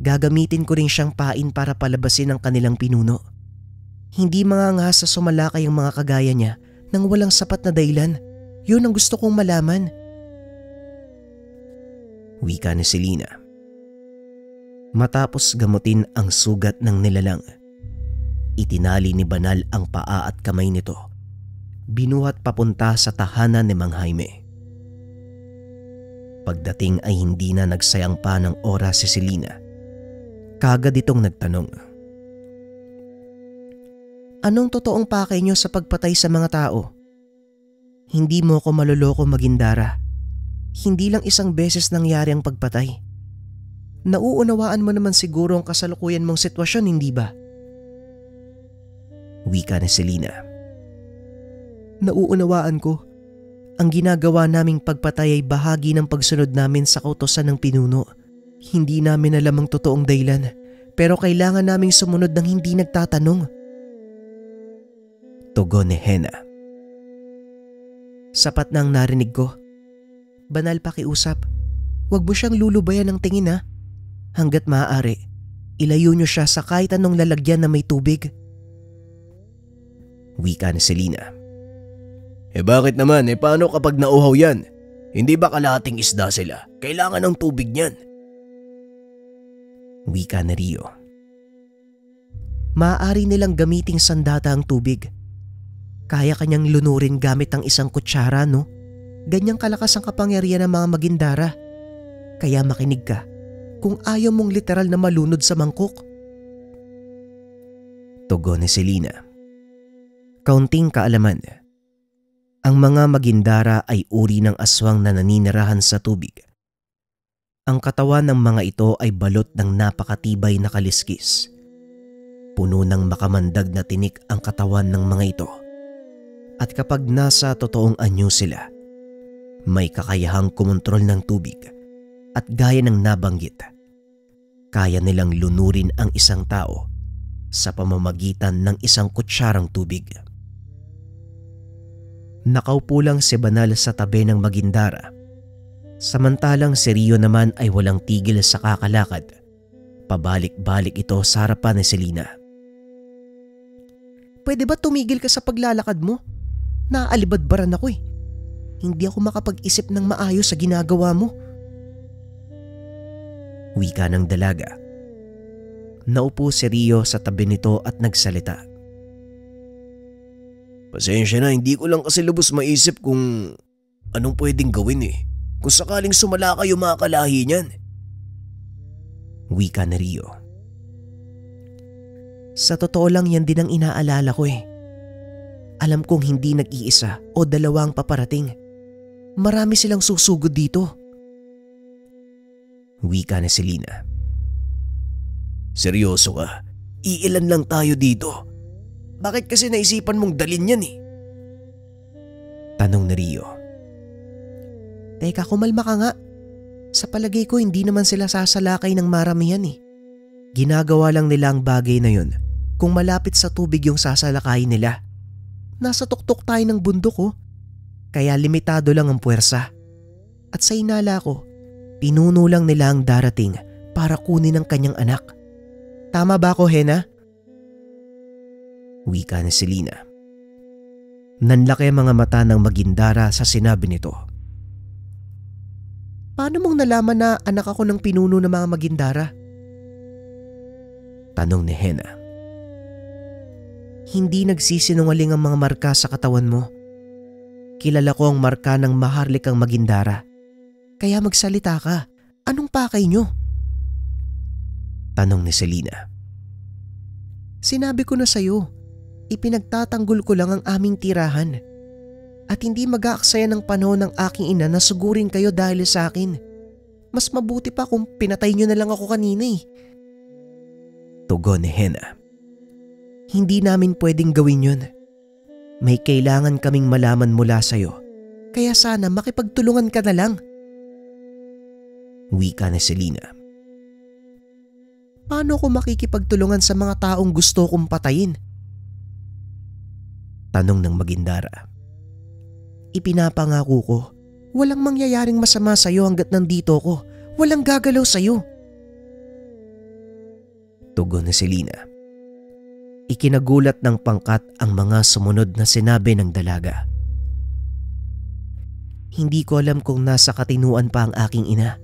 Gagamitin ko rin siyang pain para palabasin ang kanilang pinuno. Hindi mangangahas sa sumalakay ang mga kagaya niya nang walang sapat na dahilan. Yun ang gusto kong malaman. Wika ni Selena. Matapos gamutin ang sugat ng nilalang, itinali ni Banal ang paa at kamay nito. Binuhat papunta sa tahanan ni Mang Jaime. Pagdating ay hindi na nagsayang pa ng oras si Selena. Kagad itong nagtanong. Anong totoong pakay niyo sa pagpatay sa mga tao? Hindi mo ko maloloko, Magindara. Hindi lang isang beses nangyari ang pagpatay. Nauunawaan mo naman siguro ang kasalukuyan mong sitwasyon, hindi ba? Wika ni Selena. Nauunawaan ko. Ang ginagawa naming pagpatay ay bahagi ng pagsunod namin sa kautosan ng pinuno. Hindi namin alam ang totoong dahilan, pero kailangan naming sumunod ng hindi nagtatanong. Tugon ni Hena. Sapat na ang narinig ko. Banal, pakiusap. Huwag mo siyang lulubayan ng tingin, ha. Hanggat maaari, ilayo niyo siya sa kahit anong lalagyan na may tubig. Wika ni Selena. Bakit naman? Paano kapag nauhaw yan? Hindi ba kalahating isda sila? Kailangan ng tubig niyan. Wika ni Rio. Maaari nilang gamiting sandata ang tubig. Kaya kanyang lunurin gamit ang isang kutsara, no? Ganyang kalakas ang kapangyarihan ng mga Magindara. Kaya makinig ka kung ayaw mong literal na malunod sa mangkok. Tugon ni Selena. Kaunting kaalaman. Ang mga Magindara ay uri ng aswang na naninirahan sa tubig. Ang katawan ng mga ito ay balot ng napakatibay na kaliskis. Puno ng makamandag na tinik ang katawan ng mga ito. At kapag nasa totoong anyo sila, may kakayahang kumontrol ng tubig at gaya ng nabanggit, kaya nilang lunurin ang isang tao sa pamamagitan ng isang kutsyarang tubig. Nakaupo lang si Banal sa tabi ng Magindara, samantalang si Rio naman ay walang tigil sa kakalakad. Pabalik-balik ito sa harapan ni Selena. Pwede ba tumigil ka sa paglalakad mo? Naaalibadbaran ako eh. Hindi ako makapag-isip ng maayos sa ginagawa mo. Wika ng dalaga. Naupo si Rio sa tabi nito at nagsalita. Pasensya na, hindi ko lang kasi lubos maisip kung anong pwedeng gawin eh. Kung sakaling sumala kayo mga kalahi niyan. Wika ni Rio. Sa totoo lang yan din ang inaalala ko eh. Alam kong hindi nag-iisa o dalawang paparating. Marami silang susugod dito. Wika ni Selena. Seryoso ka? Iilan lang tayo dito. Bakit kasi naisipan mong dalin yan eh? Tanong ni Rio. Teka, kumalma ka nga. Sa palagay ko hindi naman sila sasalakay ng maramihan eh. Ginagawa lang nila ang bagay na yun kung malapit sa tubig yung sasalakay nila. Nasa tuktok tayo ng bundok oh. Kaya limitado lang ang puwersa. At sa inala ko, pinuno lang nila ang darating para kunin ang kanyang anak. Tama ba ako, Hena? Wika ni Selena. Nanlaki ang mga mata ng Magindara sa sinabi nito. Paano mong nalaman na anak ako ng pinuno ng mga Magindara? Tanong ni Hena. Hindi nagsisinungaling ang mga marka sa katawan mo. Kilala ko ang marka ng maharlikang Magindara. Kaya magsalita ka. Anong pakay nyo? Tanong ni Selena. Sinabi ko na sa'yo, ipinagtatanggol ko lang ang aming tirahan. At hindi mag-aaksaya ng panahon ng aking ina na sugurin kayo dahil sa akin. Mas mabuti pa kung pinatay nyo na lang ako kanina eh. Tugon ni Hena. Hindi namin pwedeng gawin yun. May kailangan kaming malaman mula sa'yo. Kaya sana makipagtulungan ka na lang. Wika ni Selena. Paano ko makikipagtulungan sa mga taong gusto kong patayin? Tanong ng Magindara. Ipinapangako ko, walang mangyayaring masama sa'yo hanggat nandito ko. Walang gagalaw sa'yo. Tugon ni Selena. Ikinagulat ng pangkat ang mga sumunod na sinabi ng dalaga. Hindi ko alam kung nasa katinuan pa ang aking ina.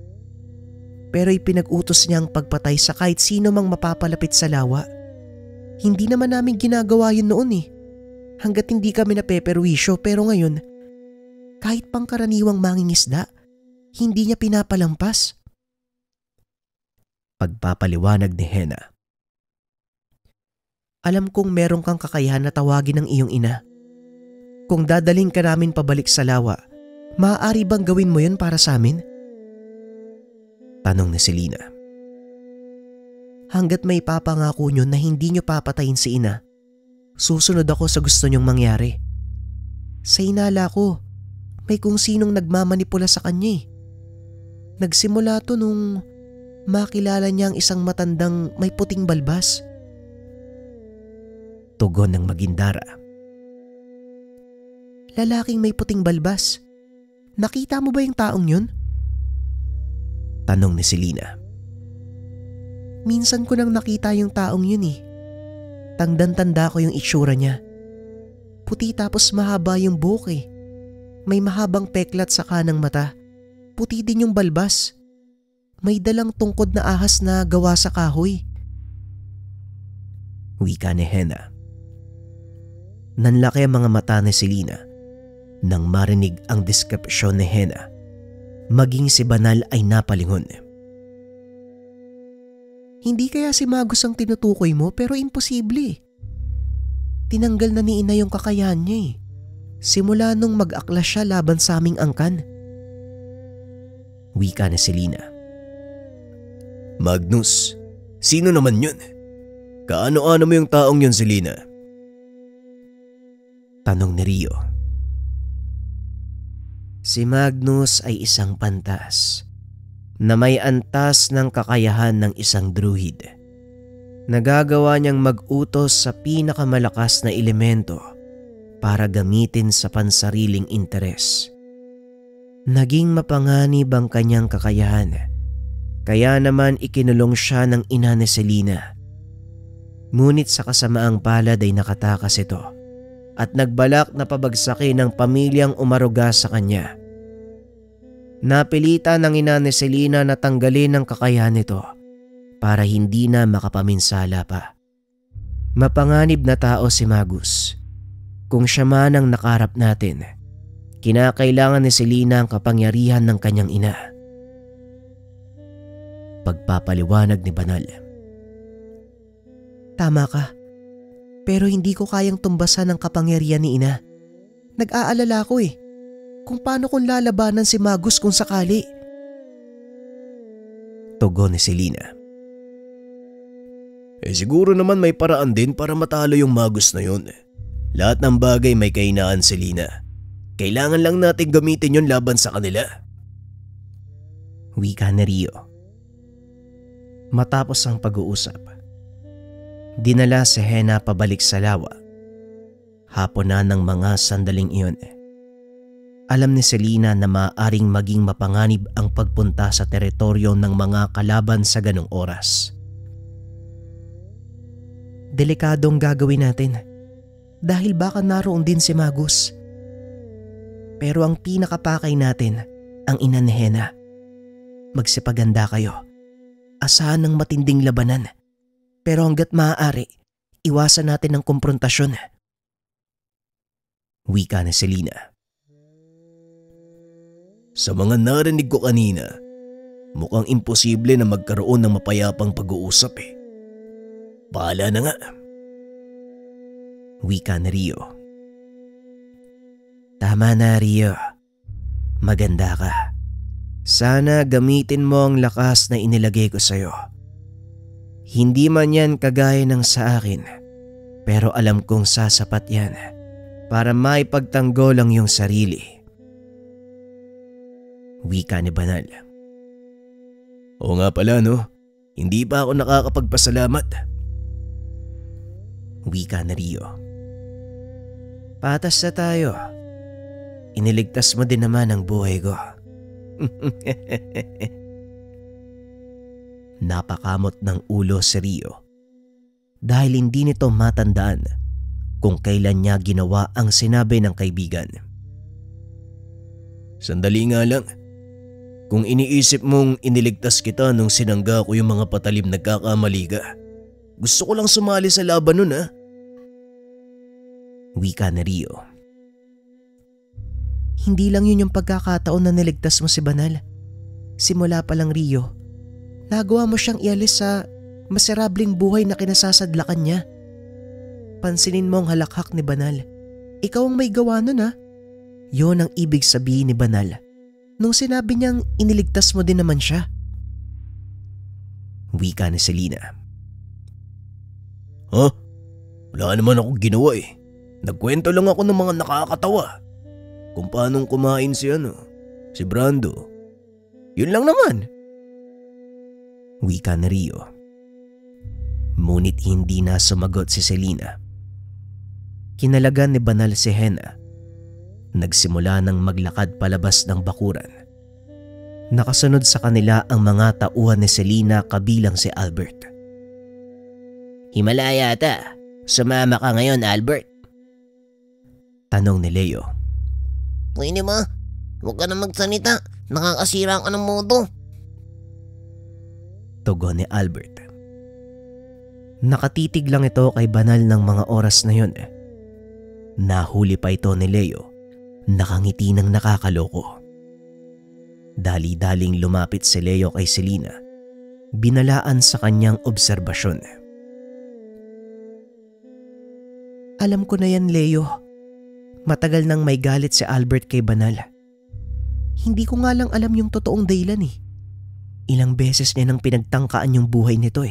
Pero ipinag-utos niya ang pagpatay sa kahit sino mang mapapalapit sa lawa. Hindi naman namin ginagawa yun noon eh. Hanggat hindi kami napeperwisyo, pero ngayon, kahit pangkaraniwang mangingisda, hindi niya pinapalampas. Pagpapaliwanag ni Hena. Alam kong meron kang kakayahan na tawagin ng iyong ina. Kung dadaling ka namin pabalik sa lawa, maaari bang gawin mo yun para sa amin? Tanong ni Selena. Hanggat may papangako nyo na hindi nyo papatayin si ina, susunod ako sa gusto nyong mangyari. Sa inala ko, may kung sinong nagmamanipula sa kanya eh. Nagsimula to nung makilala niya ang isang matandang may puting balbas. Tugon ng Magindara. Lalaking may puting balbas. Nakita mo ba yung taong yun? Tanong ni Selena. Minsan ko nang nakita yung taong yun eh. Tandang-tanda ko yung itsura niya. Puti tapos mahaba yung buhok eh. May mahabang peklat sa kanang mata. Puti din yung balbas. May dalang tungkod na ahas na gawa sa kahoy. Wika ni Hena. Nanlaki ang mga mata ni Selena nang marinig ang deskripsyon ni Hena. Maging si Banal ay napalingon. Hindi kaya si Magus ang tinutukoy mo pero imposible. Tinanggal na ni ina yung kakayahan niya eh. Simula nung mag-aklas siya laban sa aming angkan. Wika ni Selena. Magnus, sino naman yun? Kaano-ano mo yung taong yun, Selena? Tanong ni Rio. Si Magnus ay isang pantas na may antas ng kakayahan ng isang druid. Nagagawa niyang mag-utos sa pinakamalakas na elemento para gamitin sa pansariling interes. Naging mapanganib ang kanyang kakayahan, kaya naman ikinulong siya ng ina ni Selena. Ngunit sa kasamaang palad ay nakatakas ito at nagbalak na pabagsakin ng pamilyang umaruga sa kanya. Napilitan ng ina ni Selena na tanggalin ang kakayahan nito para hindi na makapaminsala pa. Mapanganib na tao si Magus. Kung siya man ang nakaharap natin, kinakailangan ni Selena ang kapangyarihan ng kanyang ina. Pagpapaliwanag ni Banal. Tama ka, pero hindi ko kayang tumbasan ang kapangyarihan ni ina. Nag-aalala ko kung paano kung lalabanan si Magus kung sakali. Tugon ni Selena. Siguro naman may paraan din para matalo yung Magus na yun. Lahat ng bagay may kahinaan, Selena. Kailangan lang natin gamitin yon laban sa kanila. Wika ni Rio. Matapos ang pag-uusap, dinala si Hena pabalik sa lawa. Hapon na ng mga sandaling iyon. Alam ni Selena na maaaring maging mapanganib ang pagpunta sa teritoryo ng mga kalaban sa ganong oras. Delikadong gagawin natin dahil baka naroon din si Magus. Pero ang pinakapakay natin ang ina ni Hena. Magsipaganda kayo. Asahan ng matinding labanan. Pero hanggat maaari, iwasan natin ang komprontasyon. Wika ni Selena. Sa mga narinig ko kanina, mukhang imposible na magkaroon ng mapayapang pag-uusap Bahala na nga. Wika ni Rio. Tama na, Rio. Maganda ka. Sana gamitin mo ang lakas na inilagay ko sa'yo. Hindi man yan kagaya ng sa akin, pero alam kong sasapat yan para maipagtanggol ang iyong sarili. Wika ni Banal. Oo nga pala hindi pa ako nakakapagpasalamat. Wika ni Rio. Patas na tayo. Iniligtas mo din naman ang buhay ko. Napakamot ng ulo si Rio dahil hindi nito matandaan kung kailan niya ginawa ang sinabi ng kaibigan. Sandali nga lang. Kung iniisip mong iniligtas kita nung sinangga ko yung mga patalim nagkakamali ka, gusto ko lang sumali sa laban nun Wika ni Rio. Hindi lang yun yung pagkakataon na niligtas mo si Banal. Simula pa lang, Rio, nagawa mo siyang ialis sa maserableng buhay na kinasasadlakan niya. Pansinin mo ang halakhak ni Banal. Ikaw ang may gawa nun Yon ang ibig sabihin ni Banal nung sinabi niyang iniligtas mo din naman siya. Wika ni Selena. Wala naman akong ginawa Nagkwento lang ako ng mga nakakatawa. Kung paanong kumain si Brando. Yun lang naman. Wika ni Rio. Ngunit hindi na sumagot si Selena. Kinalagan ni Banal si Hena. Nagsimula ng maglakad palabas ng bakuran. Nakasunod sa kanila ang mga tauhan ni Selena kabilang si Albert. Himala yata. Sumama ka ngayon, Albert. Tanong ni Leo. Pwede ba? Huwag ka na magsalita. Nakakasira ka ng modo. Tugon ni Albert. Nakatitig lang ito kay Banal ng mga oras na yun. Nahuli pa ito ni Leo. Nakangiti ng nakakaloko. Dali-daling lumapit si Leo kay Selena. Binalaan sa kanyang obserbasyon. Alam ko na yan, Leo. Matagal nang may galit si Albert kay Banal. Hindi ko nga lang alam yung totoong dahilan Ilang beses niya nang pinagtangkaan yung buhay nito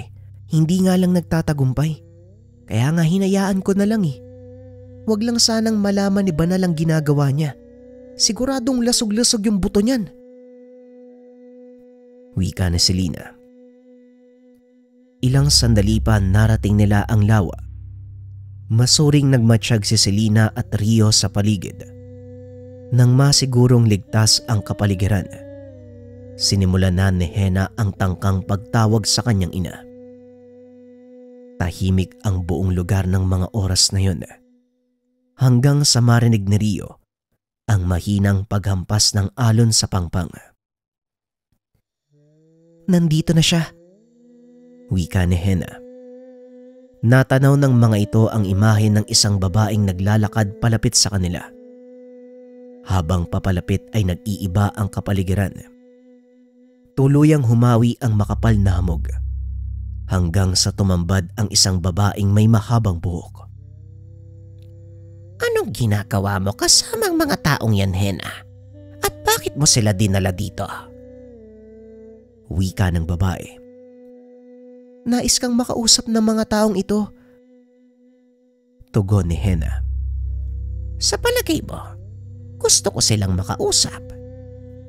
Hindi nga lang nagtatagumpay. Kaya nga hinayaan ko na lang Huwag lang sanang malaman ni Banal ang ginagawa niya. Siguradong lasog-lasog yung buto niyan. Wika ni Selena. Ilang sandali pa narating nila ang lawa. Masuring nagmatsyag si Selena at Rio sa paligid. Nang masigurong ligtas ang kapaligiran, sinimulan na ni Hena ang tangkang pagtawag sa kanyang ina. Tahimik ang buong lugar ng mga oras na yun, hanggang sa marinig ni Rio ang mahinang paghampas ng alon sa pangpang. Nandito na siya, wika ni Hena. Natanaw ng mga ito ang imahe ng isang babaeng naglalakad palapit sa kanila. Habang papalapit ay nag-iiba ang kapaligiran. Tuluyang humawi ang makapal na hamog, hanggang sa tumambad ang isang babaeng may mahabang buhok. Anong ginagawa mo kasamang mga taong yan, Hena? At bakit mo sila dinala dito? Wika ng babae. Nais kang makausap ng mga taong ito, tugon ni Hena. Sa palagay mo, gusto ko silang makausap.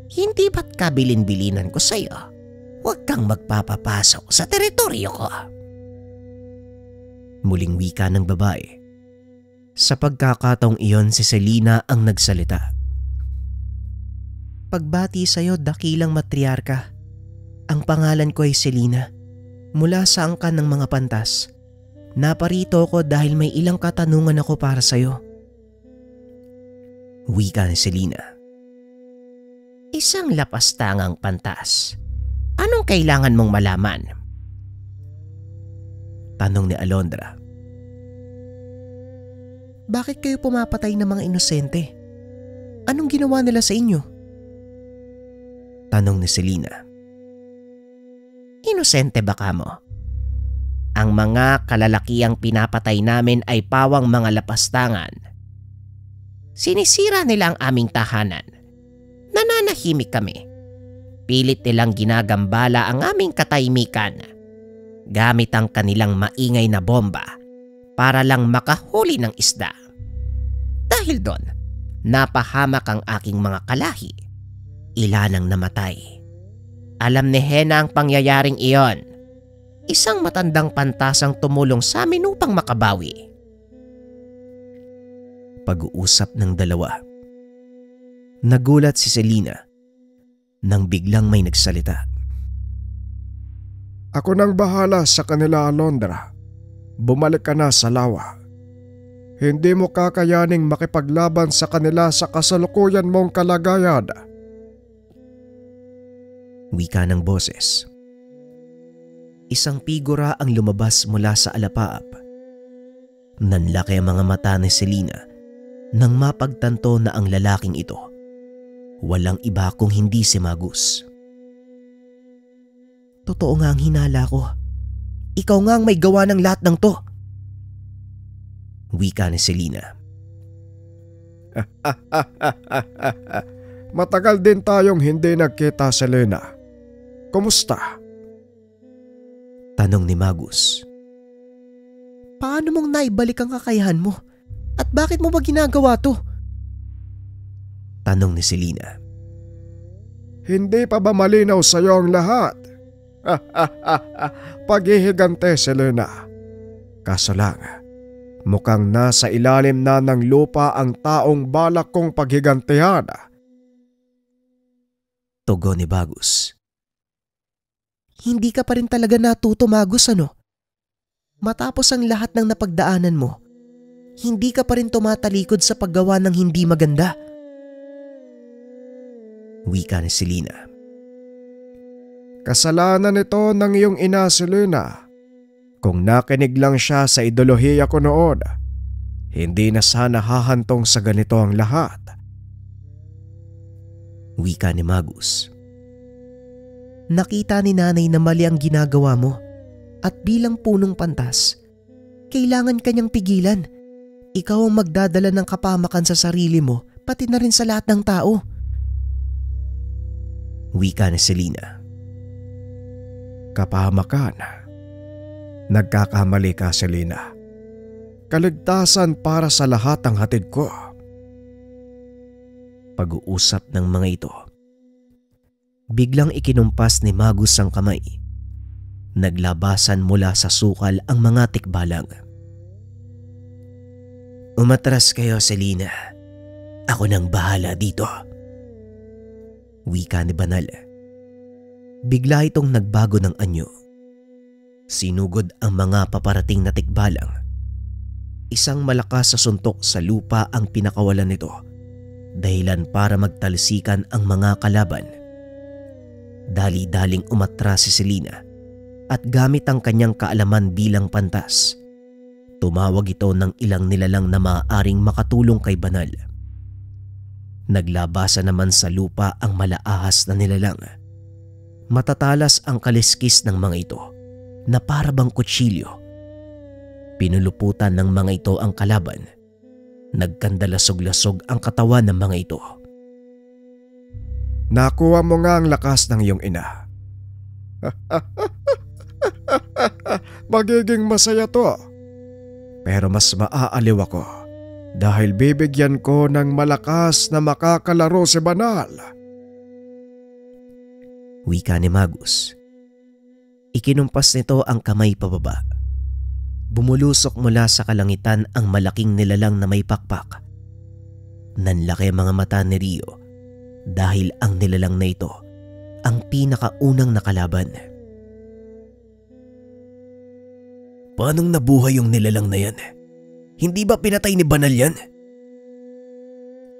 Hindi ba't kabilin-bilinan ko sa'yo? Huwag kang magpapapasok sa teritoryo ko. Muling wika ng babae. Sa pagkakataong iyon, si Selena ang nagsalita. Pagbati sa'yo, dakilang matriarka. Ang pangalan ko ay Selena. Mula sa angkan ng mga pantas. Naparito ko dahil may ilang katanungan ako para sa'yo. Wika ni Selena. Isang lapastangang pantas. Anong kailangan mong malaman? Tanong ni Alondra. Bakit kayo pumapatay ng mga inosente? Anong ginawa nila sa inyo? Tanong ni Selena. Inosente ba ka mo? Ang mga kalalakiang pinapatay namin ay pawang mga lapastangan. Sinisira nila ang aming tahanan. Nananahimik kami. Pilit nilang ginagambala ang aming katahimikan gamit ang kanilang maingay na bomba para lang makahuli ng isda. Dahil doon, napahamak ang aking mga kalahi. Ilan ang namatay. Alam ni Hena ang pangyayaring iyon. Isang matandang pantas ang tumulong sa amin upang makabawi. Pag-uusap ng dalawa. Nagulat si Selena nang biglang may nagsalita. Ako nang bahala sa kanila, Alondra. Bumalik ka na sa lawa. Hindi mo kakayaning makipaglaban sa kanila sa kasalukuyan mong kalagayan. Wika ng boses. Isang figura ang lumabas mula sa alapaap. Nanlaki ang mga mata ni Selena nang mapagtanto na ang lalaking ito walang iba kung hindi si Magus. Totoo nga ang hinala ko. Ikaw nga ang may gawa ng lahat ng to. Wika ni Selena. Matagal din tayong hindi nagkita, Selena. Kumusta? Tanong ni Magus. Paano mong naibalik ang kakayahan mo? At bakit mo ba ginagawa to? Tanong ni Selena. Hindi pa ba malinaw sa iyo ang lahat? Paghihigante, Selena. Kaso lang, mukhang nasa ilalim na ng lupa ang taong balak kong paghigantihan. Tugon ni Magus. Hindi ka pa rin talaga natuto, Magus, ano? Matapos ang lahat ng napagdaanan mo, hindi ka pa rin tumatalikod sa paggawa ng hindi maganda. Wika ni Selena. Kasalanan ito ng iyong ina, Selena. Kung nakinig lang siya sa ideolohiya ko noon, hindi na sana hahantong sa ganito ang lahat. Wika ni Magus. Nakita ni nanay na mali ang ginagawa mo at bilang punong pantas, kailangan kanyang pigilan. Ikaw ang magdadala ng kapahamakan sa sarili mo pati na rin sa lahat ng tao. Wika ni Selena. Kapahamakan? Nagkakamali ka, Selena. Kaligtasan para sa lahat ang hatid ko. Pag-uusap ng mga ito. Biglang ikinumpas ni Magus ang kamay. Naglabasan mula sa sukal ang mga tikbalang. Umatras kayo, Selina. Ako nang bahala dito. Wika ni Banal. Bigla itong nagbago ng anyo. Sinugod ang mga paparating na tikbalang. Isang malakas sa suntok sa lupa ang pinakawalan nito, dahilan para magtalsikan ang mga kalaban. Dali-daling umatras si Selina at gamit ang kanyang kaalaman bilang pantas, tumawag ito ng ilang nilalang na maaaring makatulong kay Banal. Naglabasan naman sa lupa ang malaahas na nilalang. Matatalas ang kaliskis ng mga ito na para bang kutsilyo. Pinuluputan ng mga ito ang kalaban. Nagkandalasog-lasog ang katawan ng mga ito. Nakuha mo nga ang lakas ng iyong ina. Magiging masaya to. Pero mas maaaliw ako dahil bibigyan ko ng malakas na makakalaro si Banal. Wika ni Magus. Ikinumpas nito ang kamay pababa. Bumulusok mula sa kalangitan ang malaking nilalang na may pakpak. Nanlaki mga mata ni Rio dahil ang nilalang na ito ang pinakaunang nakalaban. Paanong nabuhay yung nilalang na yan? Hindi ba pinatay ni Banal yan?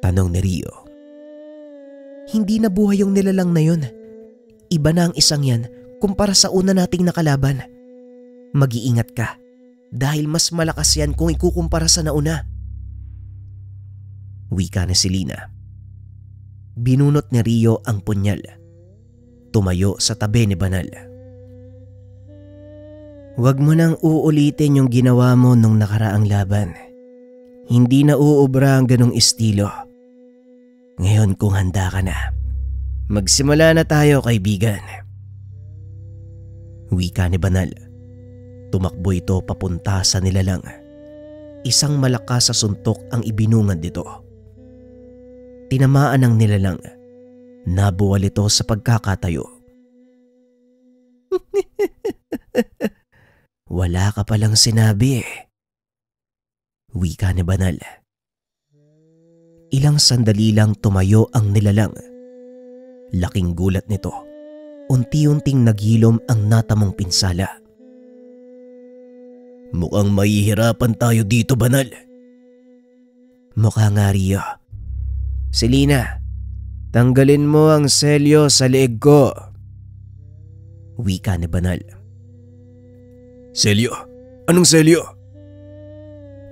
Tanong ni Rio. Hindi nabuhay yung nilalang na yun. Iba na ang isang yan kumpara sa una nating nakalaban. Mag-iingat ka dahil mas malakas yan kung ikukumpara sa nauna. Wika ni Selina. Binunot ni Rio ang punyal. Tumayo sa tabi ni Banal. Huwag mo nang uulitin yung ginawa mo nung nakaraang laban. Hindi na uubra ang ganong estilo. Ngayon kung handa ka na, magsimula na tayo, kaibigan. Wika ni Banal. Tumakbo ito papunta sa nilalang. Isang malakas sa suntok ang ibinungad dito. Tinamaan ng nilalang. Nabuwal ito sa pagkakatayo. Wala ka palang sinabi eh. Wika ni Banal. Ilang sandali lang tumayo ang nilalang. Laking gulat nito. Unti-unting naghilom ang natamong pinsala. Mukhang mahihirapan tayo dito, Banal. Mukha nga, Rio. Selina, tanggalin mo ang selyo sa leeg ko. Wika ni Banal. Selyo? Anong selyo?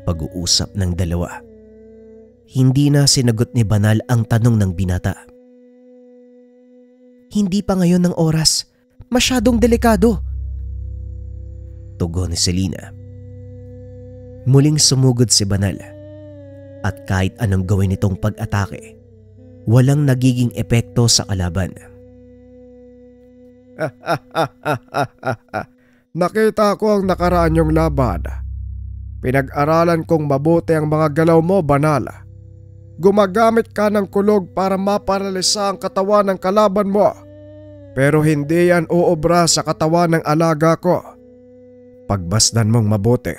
Pag-uusap ng dalawa. Hindi na sinagot ni Banal ang tanong ng binata. Hindi pa ngayon ng oras. Masyadong delikado. Tugon ni Selina. Muling sumugod si Banal. At kahit anong gawin itong pag-atake, walang nagiging epekto sa kalaban. Nakita ko ang nakaraan yung laban. Pinag-aralan kong mabuti ang mga galaw mo, Banal. Gumagamit ka ng kulog para maparalisa ang katawan ng kalaban mo. Pero hindi yan uobra sa katawan ng alaga ko. Pagbasdan mong mabuti.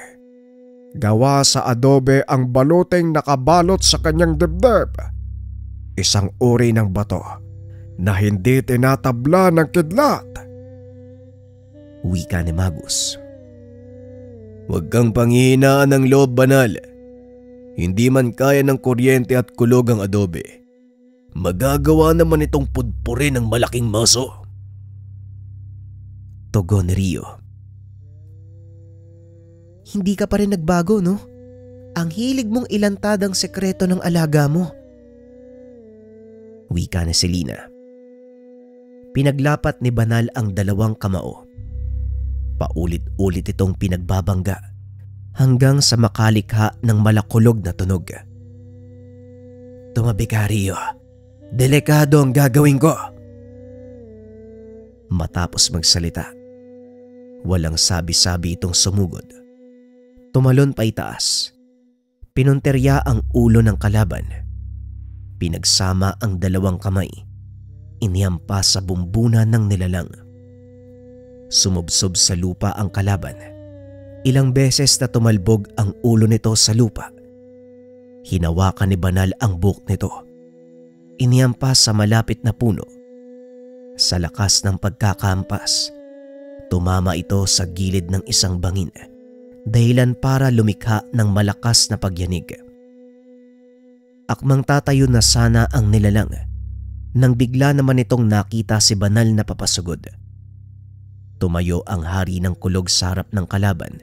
Gawa sa adobe ang baluting nakabalot sa kanyang dibdib. Isang uri ng bato na hindi tinatabla ng kidlat. Wika ni Magus. Huwag kang panghihinaan ng loob, Banal. Hindi man kaya ng kuryente at kulog ang adobe. Magagawa naman itong pudpurin ng malaking maso. Tugon ni Rio. Hindi ka pa rin nagbago, no? Ang hilig mong ilantad ang sekreto ng alaga mo. Wika ni Selina. Pinaglapat ni Banal ang dalawang kamao. Paulit-ulit itong pinagbabangga hanggang sa makalikha ng malakulog na tunog. Tumabi ka, Rio. Delikado ang gagawin ko. Matapos magsalita, walang sabi-sabi itong sumugod. Tumalon pa itaas. Pinunterya ang ulo ng kalaban. Pinagsama ang dalawang kamay, inihampas sa bumbunan ng nilalang. Sumubsob sa lupa ang kalaban. Ilang beses na tumalbog ang ulo nito sa lupa. Hinawakan ni Banal ang buhok nito. Inihampas sa malapit na puno. Sa lakas ng pagkakampas, tumama ito sa gilid ng isang bangin, dahilan para lumikha ng malakas na pagyanig. Akmang tatayo na sana ang nilalang nang bigla naman itong nakita si Banal na papasugod. Tumayo ang hari ng kulog sa harap ng kalaban.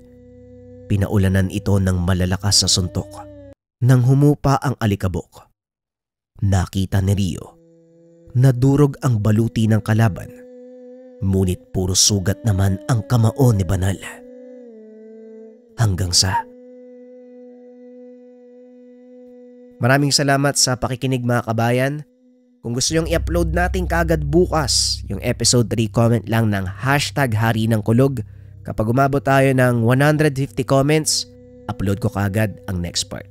Pinaulanan ito ng malalakas sa suntok. Nang humupa ang alikabok, nakita ni Rio na durog ang baluti ng kalaban, ngunit puro sugat naman ang kamao ni Banal. Hanggang sa... Maraming salamat sa pakikinig mga kabayan. Kung gusto nyong i-upload natin kagad bukas yung episode 3, comment lang ng #Hari ng Kulog. Kapag umabot tayo ng 150 comments, upload ko kagad ang next part.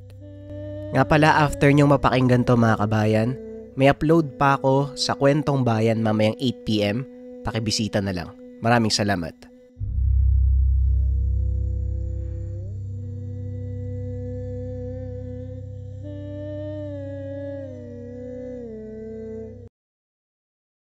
Nga pala, after nyong mapakinggan to mga kabayan, may upload pa ako sa Kwentong Bayan mamayang 8 PM. Pakibisita na lang. Maraming salamat.